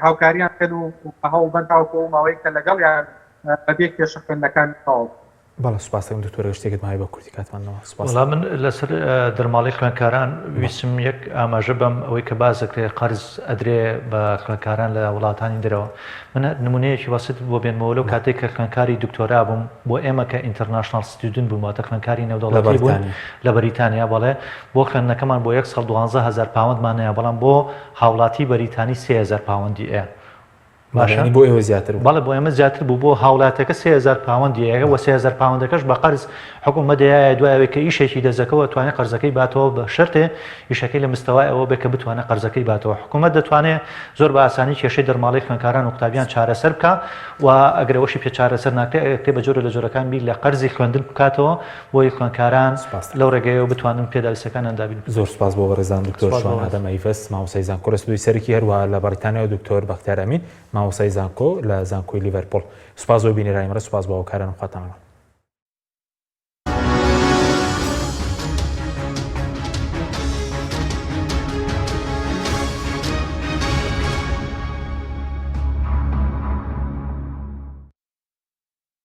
هاوکاریان کەن و هەوڵبەند تاوەکو و ماوەی کە لەگەڵیان بەبێ کێشە خوێندنەکان تەواو باڵە سوپاس دەکەم دکتۆر شتێکت مای بە کورتی کاتمانەوە سوپاس من لەسەر دەرماڵی خوێندکاران ویسم یەک ئاماژە بەم ئەوەی کە بازەکرێ قەرز ئەدرێ بە خوێندکاران لە وڵاتانی درەوە من نمونەیەکی واست بۆ بێنمەوە لەو کاتێک کە خوێندکاری دکتۆرا بووم بۆ ئێمە کە ئینتەرناشنال ستودنت بووم واتە خوێندکاری نێودەوڵەتی بوون لە بەریتانیا بەڵێ بۆ خوێندنەکەمان بۆ 1 ساڵ 12,000 پاوەندمان هەیە بەڵام بۆ هاوڵاتی بەریتانی 3,000 پاوەندی ئەیە باشانی بۆ ئێوە زیاتر بەڵێ بۆ ئێمە زیاتر بوو بۆ هاوڵاتەکە 3,000 پاوەندیەکە و 3,000 پاوەندەکەش بە قەرز حکوومەتدایە دوایەوەی کە ئیشێکی دەزەکەەوە توانێت قەرزەکەی باتەوە بە شەرتێ ئیشەکەی لە مستەوای ئەوە بێ کە بتوانێت قەرزەکەی باتەوە حکوومەت دەتوانێت زۆر بە ئاسانی کێشەی دەرماڵی خوێندکاران و قوتابیان چارەسەر بکە و ئەگرەوەشی پێ چارەسەر ناکرێت بە جۆرە لە جۆرەکان بیر لە قەرزی خوێندن بکاتەوە بۆی خوێندکاران لەو ڕێگەیەوە بتوانن پێداویستەکان ئەندابین زۆر سپاس بۆ بەڕێزان دکتۆر شوان ئادەم ئەیڤەس مامۆستای زانکۆ ڕستوی سەرکی هەروە لە بەریتانیا و دکتۆر بەختیار ئەمین مامۆستای زانکۆ لە زانکۆی لیڤەرپۆڵ سوپاس بۆ بینێرانی مەرە سوپاس بۆ هاوکاران و خواتانەوە